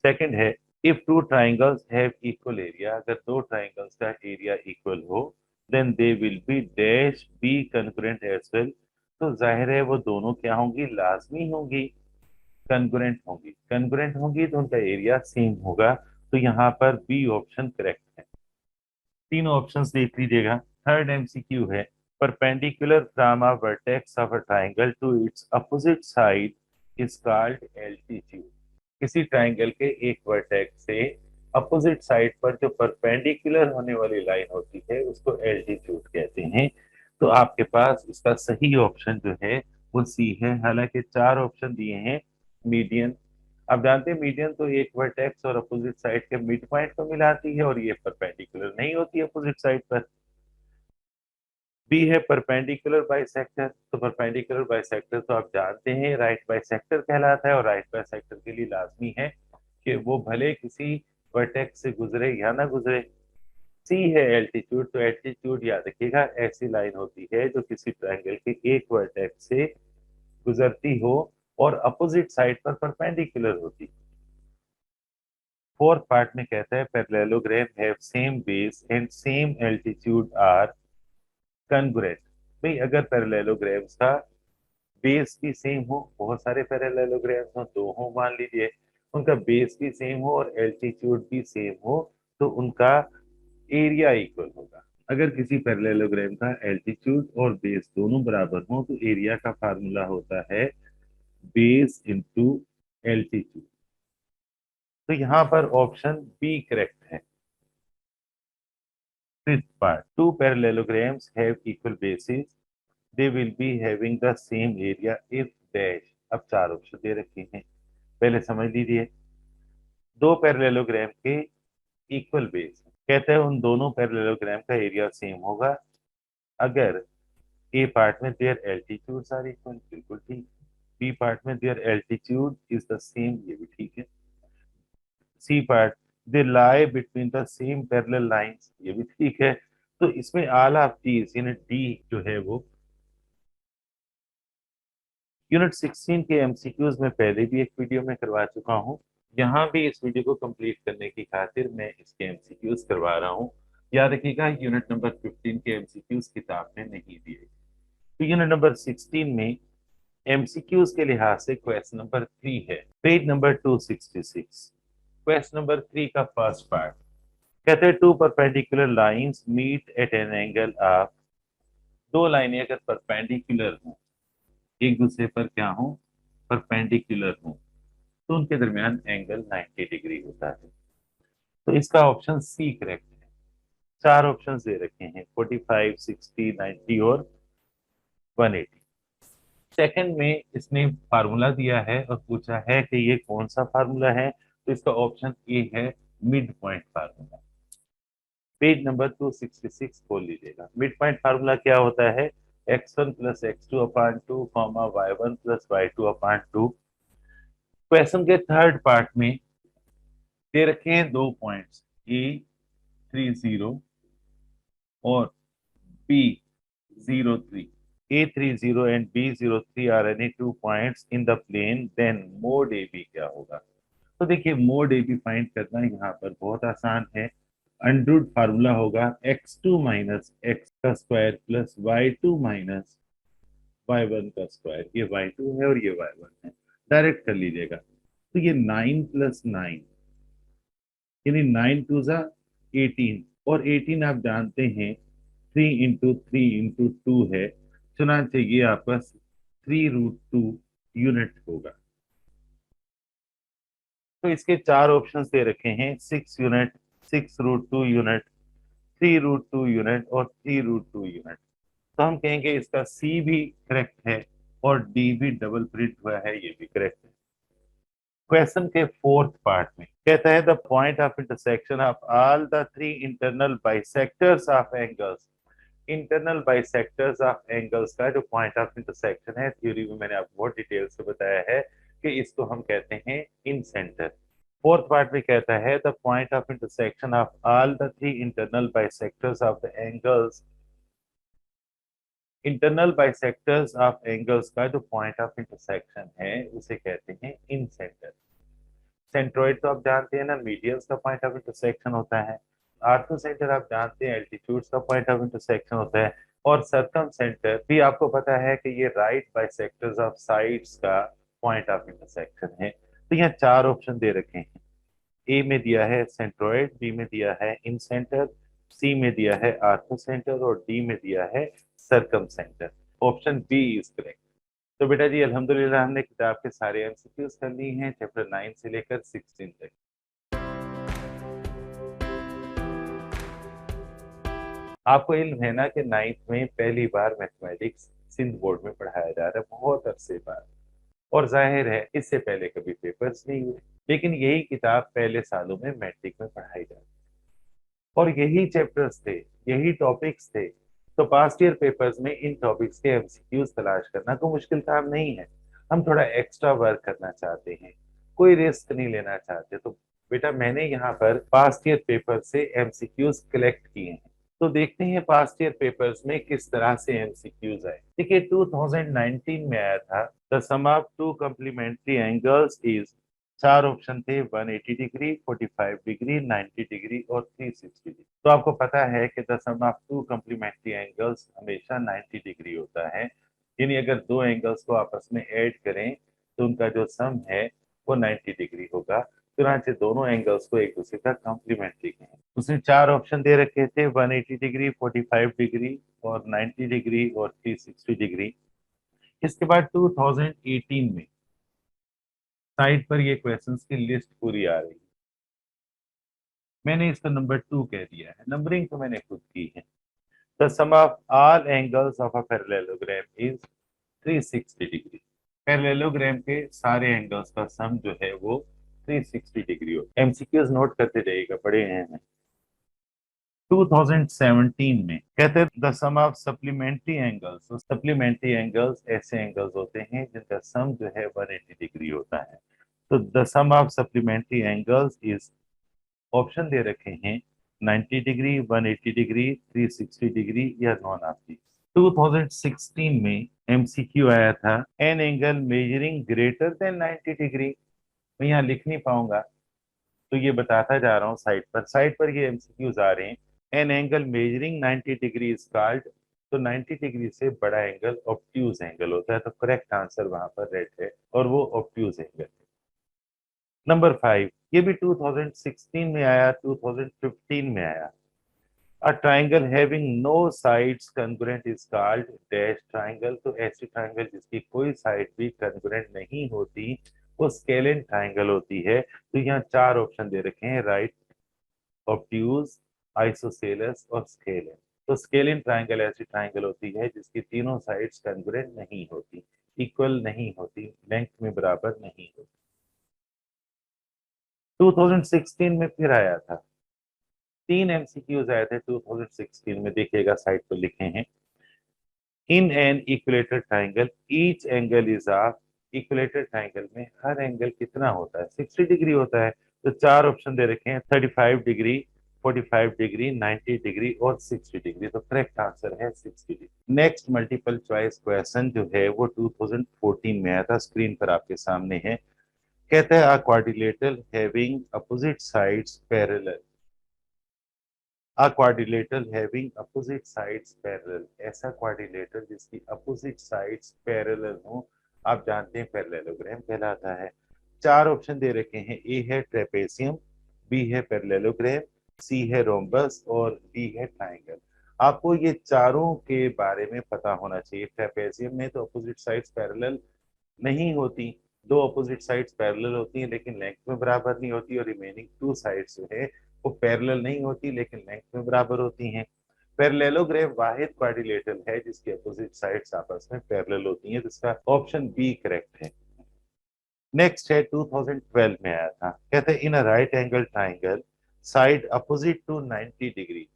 Speaker 1: सेकंड है if two triangles have equal area, अगर दो ट्राइंगल्स का एरिया इक्वल हो then they will be dash be concurrent as well, तो जाहिर है वो दोनों क्या होंगी, लाजमी होंगी कंकरेंट होंगी। कंकरेंट होंगी तो उनका एरिया सेम होगा। तो यहाँ पर बी ऑप्शन करेक्ट है। तीनों ऑप्शंस देख लीजिएगा। थर्ड एमसीक्यू है perpendicular from a vertex of a triangle to its opposite side is called altitude, किसी ट्राइंगल के एक वर्टेक्स से अपोजिट साइड पर जो परपेंडिकुलर होने वाली लाइन होती है उसको एल्टीट्यूड कहते हैं। तो आपके पास इसका सही ऑप्शन जो है वो सी है। हालांकि चार ऑप्शन दिए हैं। मीडियन, आप जानते हैं मीडियन तो एक वर्टेक्स और अपोजिट साइड के मिड पॉइंट को मिलाती है और ये परपेंडिकुलर नहीं होती अपोजिट साइड पर। बी है परपेंडिकुलर बाइसेक्टर, तो परपेंडिकुलर बाइसेक्टर तो आप जानते हैं राइट बाइसेक्टर कहलाता है और राइट बाइसेक्टर के लिए लाजमी है कि वो भले किसी वर्टेक्स से गुजरे या ना गुजरे। सी है एल्टीट्यूड, तो एल्टीट्यूड याद रखिएगा ऐसी लाइन होती है जो किसी ट्रायंगल के एक वर्टेक्स से गुजरती हो और अपोजिट साइड पर परपेंडिकुलर होती। फोर्थ पार्ट में कहता है parallelogram have same base and same altitude are congruent. भाई अगर पैरेललोग्राम्स का बेस भी सेम हो, बहुत सारे पैरेललोग्राम्स हो, दो हो मान लीजिए, उनका बेस भी सेम हो और एल्टीट्यूड भी सेम हो तो उनका एरिया इक्वल होगा। अगर किसी पैरेललोग्राम का एल्टीट्यूड और बेस दोनों बराबर हो तो एरिया का फार्मूला होता है बेस इंटू एल्टीट्यूड। तो यहाँ पर ऑप्शन बी करेक्ट है। Fifth part, two parallelograms have equal bases. They will be having the same area if dash। अब चार ऑप्शन दे रखे हैं, पहले समझ लीजिए। दो पैरेललोग्राम के इक्वल बेस कहते हैं उन दोनों पैरेललोग्राम का एरिया सेम होगा अगर ए पार्ट में देयर एल्टीट्यूड्स आर इक्वल, बिल्कुल ठीक। बी पार्ट में their altitude is the same, ये भी ठीक है। C part they lie between the same parallel lines, ये भी ठीक है। तो इसमें ऑल ऑफ दीज यानी डी जो है वो यूनिट 16 के एमसीक्यूज में पहले भी एक वीडियो में करवा चुका हूं। यहाँ भी इस वीडियो को कंप्लीट करने की खातिर मैं इसके एमसीक्यूज करवा रहा हूँ। याद रखिएगा यूनिट नंबर 15 के एमसीक्यूज किताब में नहीं दिए। तो यूनिट नंबर 16 में एमसीक्यूज के लिहाज से क्वेश्चन नंबर 3 है, पेज नंबर 266। क्वेश्चन नंबर 3 का फर्स्ट पार्ट कहते हैं two perpendicular lines meet at an angle of, दो लाइनें अगर परपेंडिकुलर हों, एक दूसरे पर क्या हो, परपेंडिकुलर हो, तो उनके दरमियान एंगल 90 डिग्री होता है। तो इसका ऑप्शन सी करेक्ट है। चार ऑप्शंस दे रखे हैं 45, 60, 90 और 180। सेकंड में इसने फार्मूला दिया है और पूछा है कि ये कौन सा फार्मूला है, तो इसका ऑप्शन ए है mid point formula. Page number 266 खोल लीजिएगा। मिड पॉइंट फार्मूला क्या होता है, x1 plus x2 upon two comma y1 plus y2 upon two. Question के थर्ड पार्ट में दे रखे हैं दो पॉइंट्स A30 और B03। A30 and B03 are any two points in the plane, then mod AB क्या होगा। तो देखिए मोड AB फाइंड करना यहाँ पर बहुत आसान है। अंडर फार्मूला होगा x2 माइनस एक्स का square plus y2 minus y1 का स्क्वायर। ये y2 है और ये y1 है, डायरेक्ट कर लीजिएगा। तो ये 9 प्लस 9 यानी 9 टू ज़ा 18, और 18 आप जानते हैं 3 इंटू 2 है, चुनांचे ये आपका 3√2 यूनिट होगा। तो इसके चार ऑप्शंस दे रखे हैं 6 यूनिट, 6√2 यूनिट, 3√2 यूनिट और 3√2 यूनिट। तो हम कहेंगे इसका सी भी करेक्ट है और डी भी डबल प्रिंट हुआ है, ये भी करेक्ट है। क्वेश्चन के फोर्थ पार्ट में कहता है the point of intersection of all the three internal bisectors of angles. Internal bisectors of angles का जो पॉइंट ऑफ इंटरसेक्शन है, थ्योरी में मैंने आपको बहुत डिटेल से बताया है कि इसको हम कहते हैं इन सेंटर। फोर्थ पार्ट में कहता है the point of intersection of all the three internal bisectors of the angles. Internal bisectors of angles का जो पॉइंट ऑफ इंटरसेक्शन है उसे कहते हैं इन सेंटर। सेंट्रोइड तो आप जानते हैं ना, मीडियंस का पॉइंट ऑफ इंटरसेक्शन होता है। आर्थो सेंटर आप जानते हैं एल्टीट्यूड्स का पॉइंट ऑफ इंटरसेक्शन होता है। और सरकम सेंटर भी आपको पता है कि ये राइट बाइसेक्टर्स ऑफ साइड्स का पॉइंट ऑफ इंटरसेक्शन है। तो यहाँ चार ऑप्शन दे रखे हैं। ए में दिया है सेंट्रोइड, बी में दिया है इन सेंटर, सी में दिया है आर्थो सेंटर और डी में दिया है circumcentre. Option B is correct. तो बेटा जी अल्हम्दुलिल्लाह हमने किताब के सारे एमसीक्यूज कर लिए हैं, चैप्टर 9 से लेकर 16 तक। आपको इल्म है ना कि 9th में पहली बार मैथमेटिक्स सिंध बोर्ड में पढ़ाया जा रहा है, बहुत अरसे बाद। और जाहिर है इससे पहले कभी पेपर्स नहीं हुए, लेकिन यही किताब पहले सालों में मैट्रिक में पढ़ाई जाती और यही चैप्टर्स थे, यही टॉपिक्स थे। तो पास्ट ईयर पेपर्स में इन टॉपिक्स के एमसीक्यूज तलाश करना कोई मुश्किल काम नहीं है। हम थोड़ा एक्स्ट्रा वर्क करना चाहते हैं, कोई रिस्क नहीं लेना चाहते, तो बेटा मैंने यहाँ पर पास्ट ईयर पेपर से एमसीक्यूज कलेक्ट किए हैं। तो देखते हैं पास्ट ईयर पेपर्स में किस तरह से एमसीक्यूज आए। देखिए 2019 में आया था the sum of two complementary angles is, चार ऑप्शन थे 180 डिग्री, 45 डिग्री, 90 डिग्री और 360 डिग्री। तो आपको पता है कि the sum of two complementary angles हमेशा 90 डिग्री होता है। यानी अगर दो एंगल्स को आपस में ऐड करें तो उनका जो सम है वो 90 डिग्री होगा। चुनांचे दोनों एंगल्स को एक दूसरे का कॉम्प्लीमेंट्री कहें। उसने चार ऑप्शन दे रखे थे 180 डिग्री, 45 डिग्री और 90 डिग्री और 360 डिग्री। इसके बाद 2018 में साइट पर ये क्वेश्चंस की लिस्ट पूरी आ रही है। मैंने इसका नंबर 2 कह दिया है, नंबरिंग तो मैंने खुद की है। The sum of all angles of a parallelogram is 360 degree. Parallelogram के सारे एंगल्स का सम जो है वो 360 डिग्री हो। एमसीक्यूज नोट करते जाइएगा, बड़े हैं। 2017 में कहते हैं the sum of supplementary angles. तो सप्लीमेंट्री एंगल्स ऐसे एंगल्स होते हैं जिनका सम जो है 180 डिग्री होता है। तो the sum of supplementary angles is, option दे रखे हैं 90 डिग्री, 180 डिग्री, 360 डिग्री या नॉन ऑफ दीज। 2016 में एमसीक्यू आया था an angle measuring greater than 90 degree. मैं यहाँ लिख नहीं पाऊंगा, तो ये बताता जा रहा हूँ साइड पर ये एमसीक्यूज आ रहे हैं। N angle measuring 90 degree is called, तो 90 डिग्री से बड़ा एंगल ऑब्ट्यूज एंगल होता है, तो करेक्ट आंसर वहां पर रेड है और वो ऑब्ट्यूज एंगल है। नंबर 5, ये भी 2016 में आया, 2015 में आया। A triangle having no sides congruent is called dash triangle, तो ऐसी ट्राइंगल जिसकी कोई साइड भी कंग्रुएंट नहीं होती वो स्केलेन ट्राइंगल होती है। तो यहाँ चार ऑप्शन दे रखे हैं, राइट, ऑब्ट्यूज, आइसोसेलेस और स्केलेन। तो स्केलेन ट्राइंगल ऐसी ट्राइंगल होती है जिसकी तीनों साइड्स कंग्रुएंट नहीं होती, इक्वल नहीं होती, लेंथ में बराबर नहीं होती। 2016 में फिर आया था, तीन एमसीक्यूज आए थे 2016 में, देखिएगा साइड पर लिखे हैं। In an equilateral triangle each angle is of, equilateral triangle में हर एंगल कितना होता है, 60 डिग्री होता है। तो चार ऑप्शन दे रखे हैं, 35 डिग्री, 45 डिग्री, 90 डिग्री और 60 डिग्री। तो करेक्ट आंसर है 60 degree. Next multiple choice question जो है वो 2014 में आया था, स्क्रीन पर आपके सामने है। कहता है a quadrilateral having opposite sides parallel, a quadrilateral having opposite sides parallel, ऐसा क्वाड्रिलेटरल जिसकी अपोजिट साइड्स पैरेलल हो, आप जानते हैं पैरेललोग्राम कहलाता है। चार ऑप्शन दे रखे हैं, ए है ट्रेपेजियम, बी है पैरेललोग्राम, सी है रोम्बस और डी है ट्राइंगल। आपको ये चारों के बारे में पता होना चाहिए। ट्रेपेजियम में तो अपोजिट साइड्स पैरेलल नहीं होती, दो अपोजिट साइड्स पैरेलल होती हैं लेकिन लेंथ में बराबर नहीं होती, और रिमेनिंग टू साइड्स जो है वो पैरेलल नहीं होती लेकिन लेंथ में बराबर होती हैं। पैरेललोग्राम वाहिद क्वाड्रिलेटरल है जिसके अपोजिट साइड्स आपस में पैरेलल होती हैं, जिसका ऑप्शन बी करेक्ट है। नेक्स्ट है 2012 में आया था, कहते हैं in a right angle triangle side opposite to 90 degree,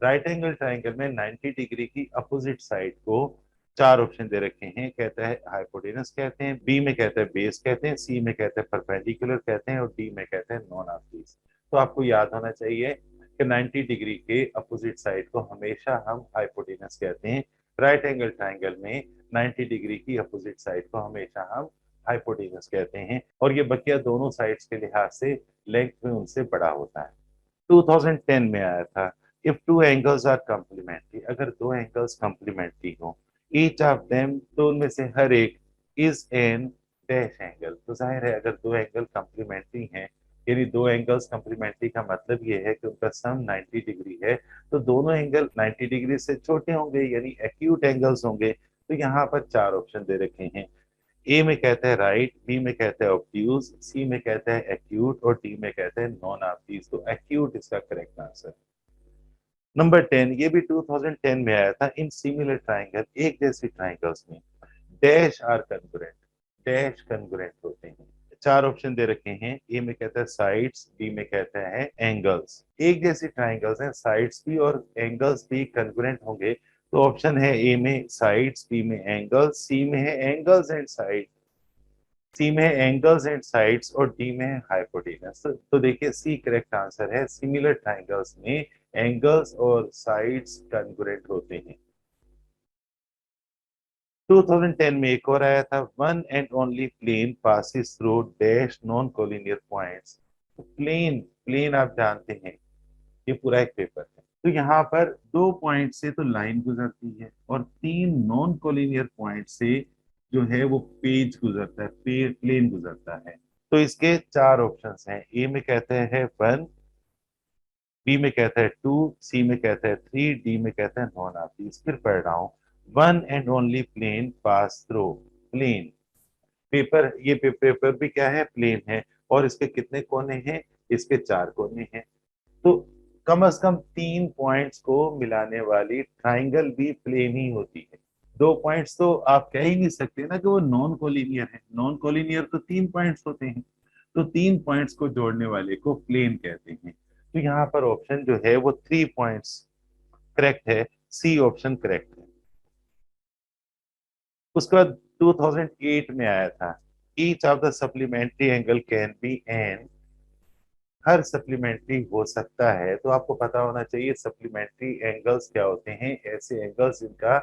Speaker 1: right angle triangle में 90 डिग्री की अपोजिट साइड को चार ऑप्शन दे रखे हैं। कहता है हाइपोटेनस कहते हैं, बी में कहते हैं बेस कहते हैं, सी में कहते हैं परपेंडिकुलर कहते हैं और डी में कहते हैं नॉन ऑब्टयूज। तो आपको याद होना चाहिए कि 90 डिग्री के अपोजिट साइड को हमेशा हम हाइपोटेनस कहते हैं। राइट एंगल ट्राइंगल में 90 डिग्री की अपोजिट साइड को हमेशा हम हाइपोटेनस कहते हैं, और ये बकिया दोनों साइड्स के लिहाज से लेंथ में उनसे बड़ा होता है। 2010 में आया था, if two angles are complementary, अगर दो एंगल्स कॉम्प्लीमेंट्री हो, ईच ऑफ देम, तो उनमें से हर एक, इज एन डैश एंगल, तो जाहिर है अगर दो एंगल कॉम्प्लीमेंट्री हैं, यानी दो एंगल्स कॉम्प्लीमेंट्री का मतलब ये है कि उनका सम 90 डिग्री है, तो दोनों एंगल 90 डिग्री से छोटे होंगे यानी एक्यूट एंगल्स होंगे। तो यहाँ पर चार ऑप्शन दे रखे हैं, ए में कहता है राइट, बी में कहता है ऑब्ट्यूज, सी में कहता है एक्यूट और डी में कहता है नॉन ऑब्ट्यूज। तो एक्यूट इसका करेक्ट आंसर। नंबर 10, ये भी 2010 में आया था, इन सिमिलर ट्राइंगल, एक जैसी ट्राइंगल्स में dash are congruent, dash congruent होते हैं। चार ऑप्शन दे रखे हैं, ए में कहता है साइड्स, बी में कहता है एंगल्स। एक जैसी ट्राइंगल्स हैं, साइड्स भी और एंगल्स भी कन्ग्रुएंट होंगे, तो ऑप्शन है ए में साइड्स, बी में एंगल्स, सी में है एंगल्स एंड साइड, सी में है एंगल्स एंड साइड्स और डी में है हाइपोटेनस। तो देखिए सी करेक्ट आंसर है, सिमिलर ट्राइंगल्स में एंगल्स और साइड्स कॉन्ग्रुएंट होते हैं। 2010 में एक और आया था, one and only plane passes through dash non collinear points. तो प्लेन, प्लेन आप जानते हैं, ये पूरा एक पेपर है। तो यहाँ पर दो पॉइंट से तो लाइन गुजरती है और तीन नॉन कोलिनियर पॉइंट से जो है वो पेज गुजरता है, प्लेन गुजरता है। तो इसके चार ऑप्शंस हैं, ए में कहते हैं वन, बी में कहता है टू, सी में कहता है थ्री, डी में कहता है नॉन ऑब्वियस। फिर पढ़ रहा हूँ, one and only plane pass through, plane, paper, ये पेपर भी क्या है, प्लेन है, और इसके कितने कोने हैं, इसके चार कोने हैं। तो कम से कम तीन पॉइंट्स को मिलाने वाली ट्राइंगल भी प्लेन ही होती है। दो पॉइंट्स तो आप कह ही नहीं सकते ना कि वो नॉन कोलिनियर है, नॉन कोलिनियर तो तीन पॉइंट्स होते हैं, तो तीन पॉइंट्स को जोड़ने वाले को प्लेन कहते हैं। तो यहाँ पर ऑप्शन जो है वो थ्री पॉइंट्स करेक्ट है, सी ऑप्शन करेक्ट है। उसके बाद 2008 में आया था, each of the supplementary angle can be an, हर सप्लीमेंट्री हो सकता है। तो आपको पता होना चाहिए सप्लीमेंट्री एंगल्स क्या होते हैं, ऐसे एंगल्स जिनका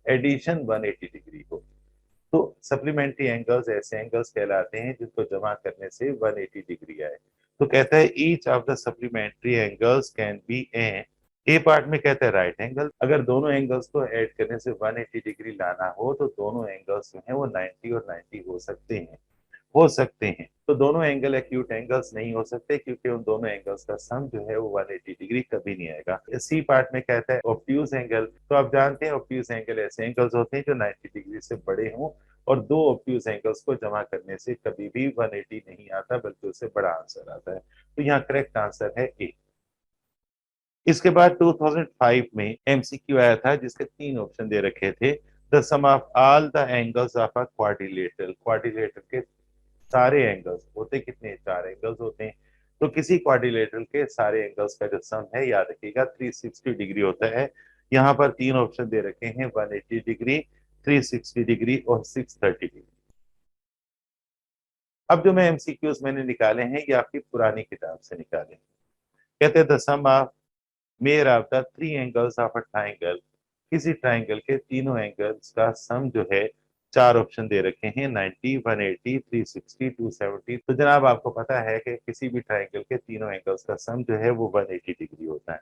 Speaker 1: एडिशन 180 डिग्री हो। तो सप्लीमेंट्री एंगल्स ऐसे एंगल्स कहलाते हैं जिनको जमा करने से 180 डिग्री आए। तो कहता है each of the supplementary angles can be A part में कहता है राइट एंगल। अगर दोनों एंगल्स को ऐड करने से 180 डिग्री लाना हो तो दोनों एंगल्स जो हैं वो 90 और 90 हो सकते हैं। तो दोनों एंगल एक्यूट एंगल्स नहीं हो सकते क्योंकि उन दोनों एंगल्स का सम जो है वो 180 डिग्री कभी नहीं आएगा। सी पार्ट में कहता है ऑब्ट्यूज एंगल। तो आप जानते हैं ऑब्ट्यूज एंगल ऐसे एंगल्स होते हैं जो 90 डिग्री से बड़े हों और दो ऑब्ट्यूज एंगल्स को जमा करने से कभी भी 180 नहीं आता बल्कि उससे बड़ा आंसर आता है। तो यहाँ करेक्ट आंसर है ए। इसके बाद 2005 में एमसीक्यू आया था जिसके तीन ऑप्शन दे रखे थे। The sum of all the angles of a quadrilateral. Quadrilateral के सारे एंगल्स होते कितने, चार एंगल्स होते हैं। तो किसी क्वाड्रिलेटरल के सारे एंगल्स का जो सम है याद रखिएगा 360 डिग्री होता है। यहाँ पर तीन ऑप्शन दे रखे हैं 180 डिग्री, 360 डिग्री और 630 डिग्री। अब जो मैं एमसीक्यूज मैंने निकाले हैं ये आपकी पुरानी किताब से निकाले हैं। कहते हैं the sum of measure of the three angles of a triangle. किसी ट्राइंगल के तीनों एंगल्स का सम जो है, चार ऑप्शन दे रखे हैं 90, 180, 360, 270। तो जनाब आपको पता है कि किसी भी ट्राइंगल के तीनों एंगल्स का सम जो है वो 180 डिग्री होता है।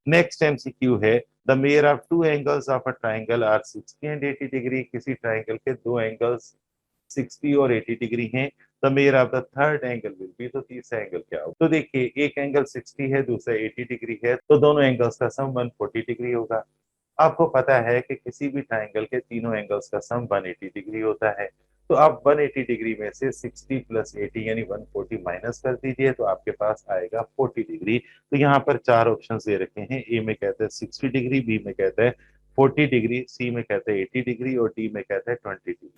Speaker 1: नेक्स्ट एमसीक्यू है the measure of two angles of a triangle are 60 and 80 degree. किसी ट्राइंगल के दो एंगल्स 60 और 80 डिग्री हैं। The measure of the third angle will be. तो तीसरा एंगल क्या हो? तो देखिए एक एंगल 60 है, दूसरा 80 डिग्री है, तो दोनों एंगल्स का सम 140 डिग्री होगा। आपको पता है कि किसी भी ट्राइंगल के तीनों एंगल्स का सम 180 डिग्री होता है। तो आप 180 डिग्री में से 60 प्लस 80 यानी 140 माइनस कर दीजिए तो आपके पास आएगा 40 डिग्री। तो यहाँ पर चार ऑप्शन दे रखे हैं। ए में कहते हैं 60 डिग्री, बी में कहता है 40 डिग्री, सी में कहते हैं 80 डिग्री और डी में कहता है 20 डिग्री।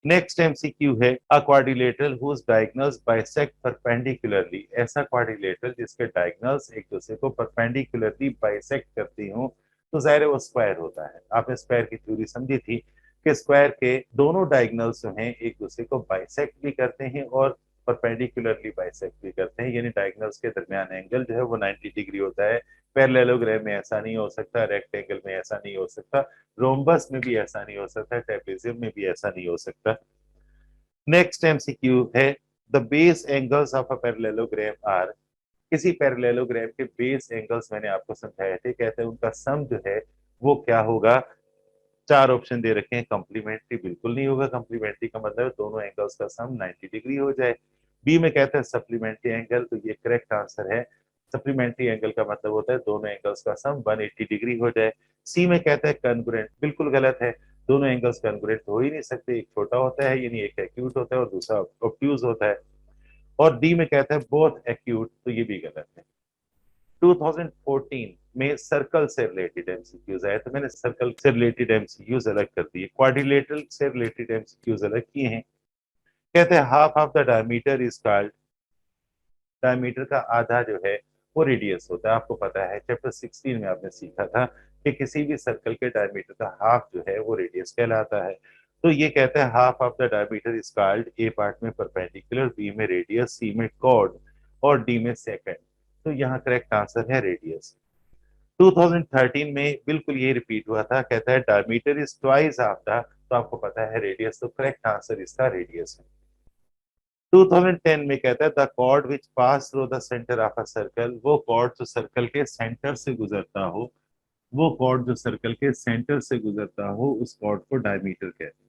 Speaker 1: नेक्स्ट एमसीक्यू है a quadrilateral whose diagonals bisect perpendicularly. ऐसा क्वाड्रिलेटरल जिसके डायगोनल्स एक दूसरे को परपेंडिकुलरली बाइसेक्ट करती हो तो जाहिर है वो स्क्वायर होता है। आपने स्क्वायर की थ्योरी समझी थी कि स्क्वायर के दोनों डायगोनल्स जो हैं एक दूसरे को बाइसेक्ट भी करते हैं और परपेंडिकुलरली बाइसेक्ट भी करते हैं, यानी डायगोनल्स के दरमियान एंगल जो है वो 90 डिग्री होता है। पैरेललोग्राम में ऐसा नहीं हो सकता, रेक्टेंगल में ऐसा नहीं हो सकता, रोम्बस में भी ऐसा नहीं हो सकता, ट्रेपेजियम में भी ऐसा नहीं हो सकता। नेक्स्ट एमसीक्यू है the base angles of a parallelogram are. किसी पैरेललोग्राम के बेस एंगल्स मैंने आपको समझाए थे, कहते हैं उनका सम जो है वो क्या होगा। चार ऑप्शन दे रखे हैं। कॉम्प्लीमेंट्री बिल्कुल नहीं होगा, कॉम्प्लीमेंट्री का मतलब है दोनों एंगल्स का सम 90 डिग्री हो जाए। बी में कहते हैं सप्लीमेंट्री एंगल, तो ये करेक्ट आंसर है। सप्लीमेंट्री एंगल का मतलब होता है दोनों एंगल्स का सम 180 डिग्री हो जाए। सी में कहता है कॉन्ग्रुएंट, बिल्कुल गलत है। दोनों एंगल्स कॉन्ग्रुएंट हो ही नहीं सकते, एक छोटा होता है यानी एक एक्यूट होता है और दूसरा ऑब्ट्यूज होता है। और डी में कहता है बोथ एक्यूट, तो ये भी गलत है। 2014 में सर्कल से रिलेटेड एमसीक्यूज आए तो मैंने सर्कल से रिलेटेड एमसीक्यूज अलग कर दिए, क्वाड्रिलेटरल से रिलेटेड एमसीक्यूज अलग किए हैं। कहते हैं half of the diameter is called. Diameter का आधा जो है वो रेडियस होता है। आपको पता है चैप्टर 16 में आपने सीखा था कि किसी भी सर्कल के डायमीटर का हाफ जो है वो रेडियस कहलाता है। तो ये कहता है half of the diameter is called. A part में परपेंडिकुलर, बी में रेडियस, सी में कॉर्ड और डी में सेकंड। तो यहाँ करेक्ट आंसर है रेडियस। 2013 में बिल्कुल ये रिपीट हुआ था, कहता है diameter is twice of the. तो आपको पता है रेडियस, तो करेक्ट आंसर इसका रेडियस है। 2010 में कहता है the chord which pass through the centre of a circle. वो कॉर्ड जो सर्कल के सेंटर से गुजरता हो, वो कॉर्ड जो सर्कल के सेंटर से गुजरता हो उस कॉर्ड को डायमीटर कहते हैं।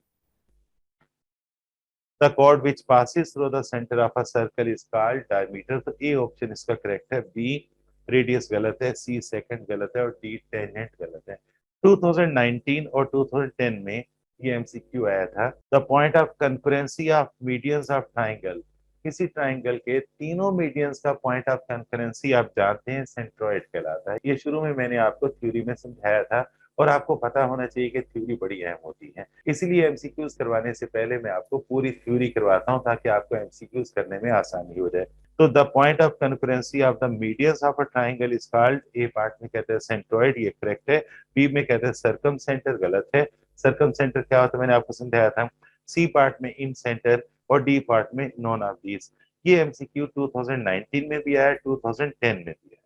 Speaker 1: The chord which passes through the centre of a circle is called diameter. तो ए ऑप्शन इसका करेक्ट है। बी रेडियस गलत है, सी सेकंड गलत है और डी टेंजेंट गलत है। 2019 और 2010 में ये एमसीक्यू आया था the point of concurrency of medians of triangle. किसी ट्राइंगल के तीनों मीडियंस का पॉइंट ऑफ कंकरेंसी आप जानते हैं सेंट्रोइड कहलाता है। ये शुरू में मैंने आपको थ्योरी में समझाया था और आपको पता होना चाहिए कि थ्योरी बड़ी अहम होती है। इसीलिए एमसीक्यूज करवाने से पहले मैं आपको पूरी थ्योरी करवाता हूँ ताकि आपको एमसीक्यूज करने में आसानी हो जाए। तो the point of concurrency of the medians of a triangle is called. A part में कहते हैं सेंट्रोइड, ये करेक्ट है। बी में कहते हैं सर्कम सेंटर, गलत है। सर्कम सेंटर क्या होता है मैंने आपको समझाया था। सी पार्ट में इन सेंटर और डी पार्ट में नॉन ऑफ दीज। ये एमसीक्यू 2019 में भी आया, 2010 में भी आया।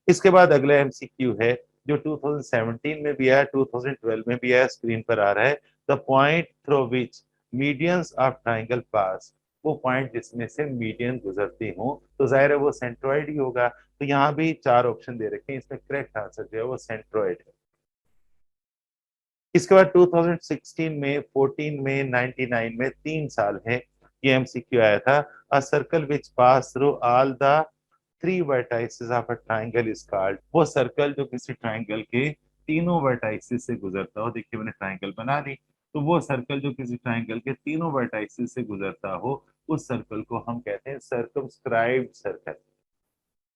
Speaker 1: इसके बाद अगला एमसीक्यू है जो 2017 में भी आया, 2012 में भी आया, स्क्रीन पर आ रहा है। The point through which medians of triangle pass, वो पॉइंट जिसमें से मीडियन गुजरती हो, तो जाहिर है वो सेंट्रोइड ही होगा। तो यहाँ भी चार ऑप्शन दे रखे हैं, इसमें करेक्ट आंसर जो है वो सेंट्रोइड है। इसके बाद 2016 में, 14 में, 99 में, 3 साल है, ये एमसीक्यू आया था। A circle which pass through all the three vertices of a triangle is called, वो सर्कल जो किसी ट्राइंगल के तीनों वर्टाइसेस से गुजरता हो, देखिए मैंने ट्राइंगल बना ली, तो वो सर्कल जो किसी ट्राइंगल के तीनों वर्टाइसेस से गुजरता हो, उस सर्कल को हम कहते हैं सर्कमस्क्राइब्ड सर्कल।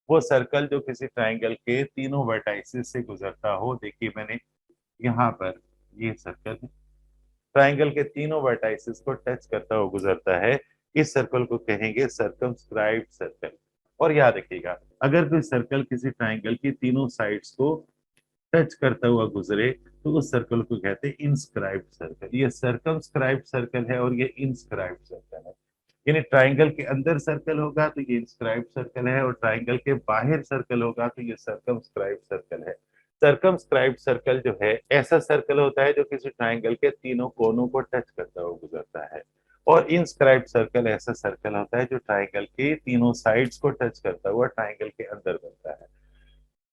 Speaker 1: वो सर्कल जो किसी ट्राइंगल के तीनों वर्टाइसेस से गुजरता हो, देखिए मैंने यहाँ पर ये सर्कल ट्राइंगल के तीनों वर्टाइसेस को टच करता हुआ गुजरता है, इस सर्कल को कहेंगे सर्कमस्क्राइब्ड सर्कल। और याद रखिएगा, अगर कोई सर्कल किसी ट्राइंगल की तीनों साइड्स को टच करता हुआ गुजरे, तो उस सर्कल को कहते हैं इंस्क्राइब्ड सर्कल। ये सर्कमस्क्राइब्ड सर्कल है और ये इंस्क्राइब्ड सर्कल है। यानी ट्राइंगल के अंदर सर्कल होगा तो ये इंस्क्राइब्ड सर्कल है, और ट्राइंगल के बाहर सर्कल होगा तो ये सर्कमस्क्राइब्ड सर्कल है। सर्कमस्क्राइब्ड सर्कल जो है ऐसा सर्कल होता है जो किसी ट्राइंगल के तीनों कोनों को टच करता हुआ गुजरता है, और इंस्क्राइब्ड सर्कल ऐसा सर्कल होता है जो ट्राइंगल के तीनों साइड्स को टच करता हुआ ट्राइंगल के अंदर बनता है।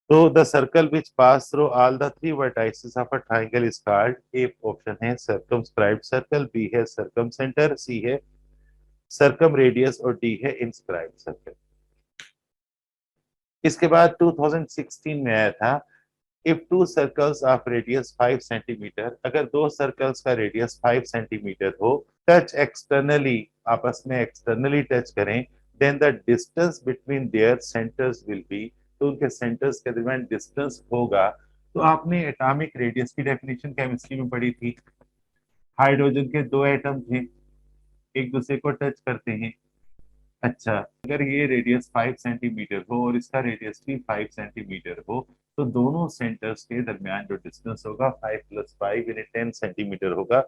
Speaker 1: तो the circle which pass through all the three vertices of a triangle is called, A option है सर्कमस्क्राइब्ड सर्कल, बी है सर्कम सेंटर, सी है सर्कम रेडियस, और डी है इंस्क्राइब्ड सर्कल। इसके बाद 2016 में आया था, if two circles of radius 5 centimetre, अगर दो सर्कल्स का रेडियस 5 सेंटीमीटर हो, टच एक्सटर्नली, आपस में एक्सटर्नली टच करें, then the distance between their centres will be, तो उनके सेंटर्स के दरमियान डिस्टेंस होगा। तो आपने एटॉमिक रेडियस की डेफिनेशन केमिस्ट्री में पढ़ी थी, हाइड्रोजन के दो एटम थे, एक दूसरे को टच करते हैं। अच्छा, अगर ये रेडियस 5 सेंटीमीटर हो और इसका रेडियस भी 5 सेंटीमीटर हो, तो दोनों सेंटर्स के दरमियान जो डिस्टेंस होगा 5 + 5 यानी 10 सेंटीमीटर होगा।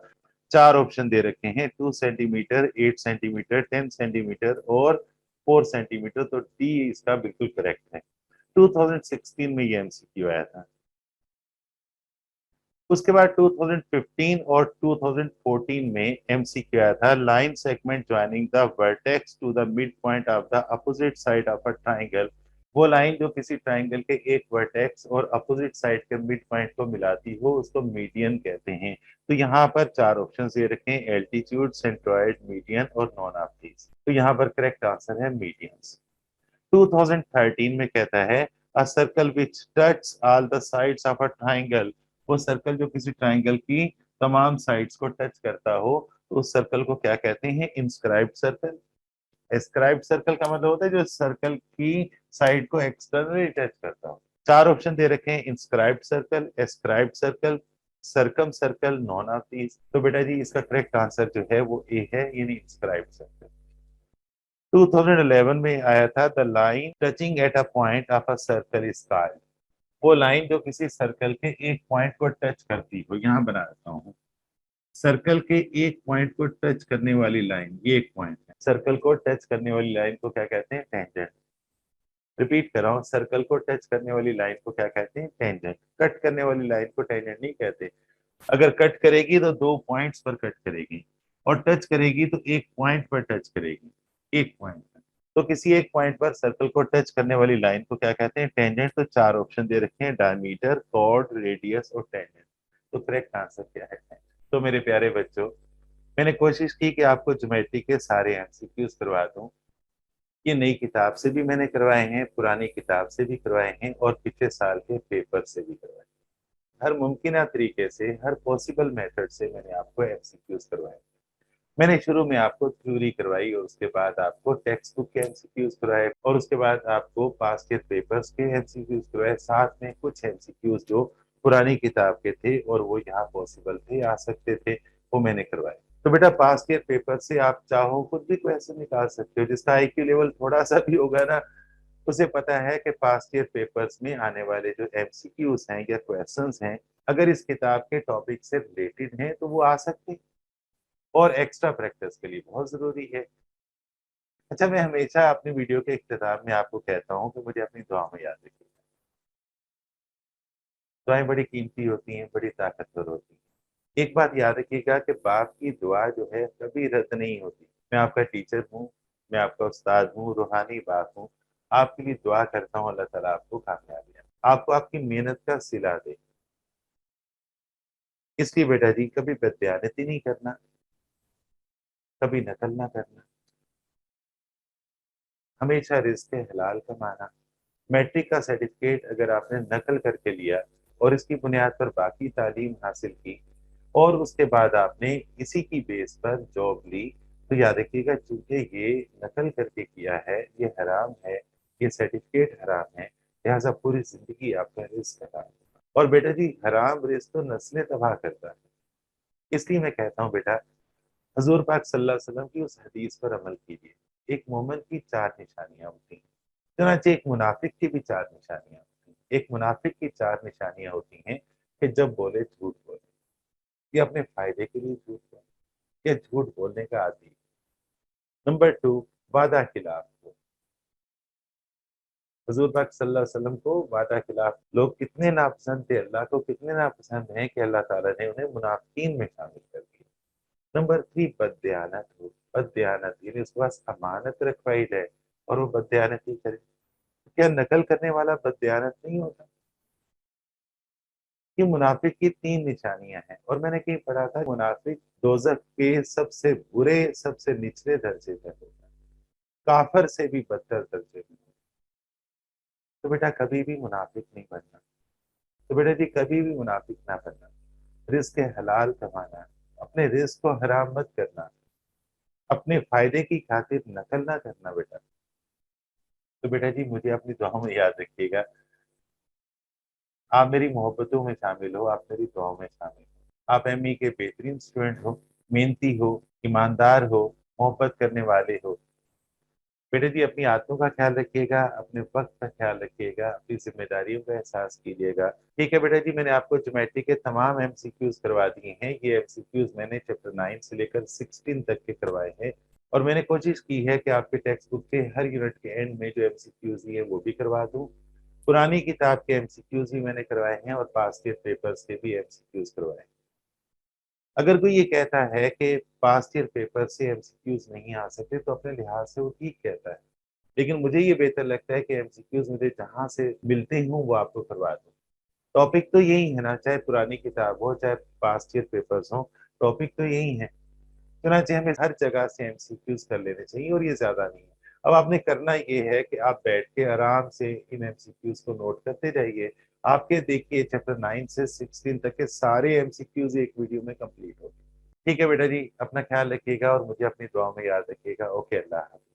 Speaker 1: चार ऑप्शन दे रखे हैं, 2 सेंटीमीटर, 8 सेंटीमीटर, 10 सेंटीमीटर और 4 सेंटीमीटर, तो डी इसका बिल्कुल करेक्ट है। 2016 में ये एमसीक्यू आया था। उसके बाद 2015 और 2014 में एमसीक्यू आया था, line segment joining the vertex to the mid point of the opposite side of a triangle, वो लाइन जो किसी ट्राइंगल के एक वर्टेक्स और अपोजिट साइड के मिड पॉइंट को मिलाती हो, उसको मीडियन कहते हैं। तो यहाँ पर चार ऑप्शन ये रखें, एल्टीट्यूड, सेंट्रॉइड, मीडियन और नॉन ऑफ दीज, तो यहाँ पर करेक्ट आंसर है मीडियंस। 2013 में कहता है, a circle which touch all the sides of a triangle, वो सर्कल जो किसी ट्राइंगल की तमाम साइड्स को टच करता हो, तो उस सर्कल को क्या कहते हैं, इंस्क्राइब्ड सर्कल। एस्क्राइब्ड सर्कल का मतलब होता है जो सर्कल की साइड को एक्सटर्नली टच करता हो। चार ऑप्शन दे रखे हैं, inscribed circle, ascribed circle, circum circle, non of these. तो बेटा जी इसका करेक्ट आंसर जो है वो ए है, यानी इंस्क्राइब्ड सर्कल। 2011 में आया था, the line touching at a point of a circle is called, वो लाइन जो किसी सर्कल के एक पॉइंट को टच करती हो, यहाँ बना देता हूँ, सर्कल के एक पॉइंट को टच करने वाली लाइन, ये एक पॉइंट है, सर्कल को टच करने वाली लाइन को क्या कहते हैं, टेंजेंट। रिपीट कर रहा हूँ, सर्कल को टच करने वाली लाइन को क्या कहते हैं, टेंजेंट। कट करने वाली लाइन को टेंजेंट नहीं कहते। अगर कट करेगी तो दो पॉइंट्स पर कट करेगी, और टच करेगी तो एक पॉइंट पर टच करेगी, एक पॉइंट पर। तो किसी एक पॉइंट पर सर्कल को टच करने वाली लाइन को क्या कहते हैं, टेंजेंट। तो चार ऑप्शन दे रखे हैं, डायमीटर, कॉर्ड, रेडियस और टेंजेंट। तो करेक्ट आंसर क्या है। तो मेरे प्यारे बच्चों, मैंने कोशिश की कि आपको ज्योमेट्री के सारे एमसीक्यूज करवा दूं। ये नई किताब से भी मैंने करवाए हैं, पुरानी किताब से भी करवाए हैं, और पिछले साल के पेपर से भी करवाए हैं। हर मुमकिन तरीके से, हर पॉसिबल मेथड से मैंने आपको एमसीक्यूज करवाए। मैंने शुरू में आपको थ्योरी करवाई, और उसके बाद आपको टेक्स्ट बुक के एमसीक्यूज करवाए, और उसके बाद आपको पास के पेपर्स के एमसीक्यूज करवाए, साथ में कुछ एमसीक्यूज जो पुरानी किताब के थे और वो यहाँ पॉसिबल थे, आ सकते थे, वो मैंने करवाए। तो बेटा पास के पेपर से आप चाहो खुद भी क्वेश्चन निकाल सकते हो, जिसका आईक्यू लेवल थोड़ा सा भी होगा ना, उसे पता है कि पास्ट ईयर पेपर्स में आने वाले जो एमसीक्यूज हैं या क्वेश्चंस हैं, अगर इस किताब के टॉपिक से रिलेटेड हैं तो वो आ सकते हैं, और एक्स्ट्रा प्रैक्टिस के लिए बहुत जरूरी है। अच्छा, मैं हमेशा अपनी वीडियो के इख्तिताम में आपको कहता हूँ कि मुझे अपनी दुआ में याद रखिए। दुआएं बड़ी कीमती होती हैं, बड़ी ताकतवर होती हैं। एक बात याद रखिएगा कि बाप की दुआ जो है कभी रद्द नहीं होती। मैं आपका टीचर हूँ, मैं आपका उस्ताद हूँ, रूहानी बाप हूँ। आपके लिए दुआ करता हूँ, अल्लाह ताला आपको कामयाबी आपको आपकी मेहनत का सिला दे। इसलिए बेटा जी कभी बददयानती नहीं करना, कभी नकल ना करना, हमेशा रिस्क हलाल कमाना। मैट्रिक का सर्टिफिकेट अगर आपने नकल करके लिया और इसकी बुनियाद पर बाकी तालीम हासिल की और उसके बाद आपने इसी की बेस पर जॉब ली, तो याद रखिएगा चूंकि ये नकल करके किया है, ये हराम है, ये सर्टिफिकेट हराम है, लिहाजा पूरी जिंदगी आपका रिस्क हराम। और बेटा जी हराम रिस्क तो नस्लें तबाह करता है। इसलिए मैं कहता हूँ बेटा, हजूर पाक सल्लल्लाहु अलैहि वसल्लम की उस हदीस पर अमल कीजिए। एक मोमिन की चार निशानियां होती हैं, चनाचे एक मुनाफिक की भी चार निशानियां होती हैं। एक मुनाफिक की चार निशानियां होती हैं कि जब बोले झूठ बोले, ये अपने फायदे के लिए झूठ बोले, ये झूठ बोलने का आदी। नंबर टू, वादा खिलाफ हो। हजूर पाक सल्लल्लाहु अलैहि वसल्लम को वादा खिलाफ लोग कितने नापसंद थे, अल्लाह को कितने नापसंद हैं कि अल्लाह ताला ने उन्हें मुनाफिकीन में शामिल कर दिया। नंबर थ्री, बददयानत हो। बददयानत यानी उसके पास अमानत रखवाई जाए और वो बददयानती करे। क्या नकल करने वाला बददयानत नहीं होता? ये मुनाफिक की तीन निशानियां हैं और मैंने कहीं पढ़ा था मुनाफिक दोजख के सबसे बुरे, सबसे निचले दर्जे पर होता है, काफर से भी बदतर दर्जे में। तो बेटा कभी भी मुनाफिक नहीं बनना। तो बेटा जी कभी भी मुनाफिक ना बनना, रिस्क हलाल कमाना, अपने रिस्क को हराम मत करना, अपने फायदे की खातिर नकल ना करना बेटा। तो बेटा जी मुझे अपनी दुआओं में याद रखिएगा। आप मेरी मोहब्बतों में शामिल हो, आप मेरी दुआओं में शामिल हो। आप एमई के बेहतरीन स्टूडेंट हो, मेहनती हो, ईमानदार हो, मोहब्बत करने वाले हो। बेटा जी अपनी आदतों का ख्याल रखिएगा, अपने वक्त का ख्याल रखिएगा, अपनी जिम्मेदारियों का एहसास कीजिएगा। ठीक है बेटा जी, मैंने आपको ज्योमेट्री के तमाम एमसीक्यूज करवा दिए हैं। ये एमसीक्यूज मैंने चैप्टर 9 से लेकर 16 तक के करवाए हैं और मैंने कोशिश की है कि आपके टेक्स्ट बुक के हर यूनिट के एंड में जो एमसीक्यूज है वो भी करवा दूं। पुरानी किताब के एमसीक्यूज भी मैंने करवाए हैं और पास्ट ईयर पेपर्स के भी एमसीक्यूज करवाए हैं। अगर कोई ये कहता है कि पास्ट ईयर पेपर से एमसीक्यूज नहीं आ सकते तो अपने लिहाज से वो ठीक कहता है, लेकिन मुझे ये बेहतर लगता है कि एमसीक्यूज मुझे जहां से मिलते हूँ वो आपको करवा दूं। टॉपिक तो यही है ना, चाहे पुरानी किताब हो चाहे पास्ट ईयर पेपर्स हो, टॉपिक तो यही है। चुनाचे हमें हर जगह से एमसीक्यूज कर लेने चाहिए और ये ज्यादा नहीं है। अब आपने करना ये है कि आप बैठ के आराम से इन एमसीक्यूज को नोट करते जाइए। आपके देखिए चैप्टर 9 से 16 तक के सारे एमसीक्यूज एक वीडियो में कंप्लीट हो गए। ठीक है बेटा जी, अपना ख्याल रखिएगा और मुझे अपनी दुआ में याद रखिएगा। ओके, अल्लाह हाफिज।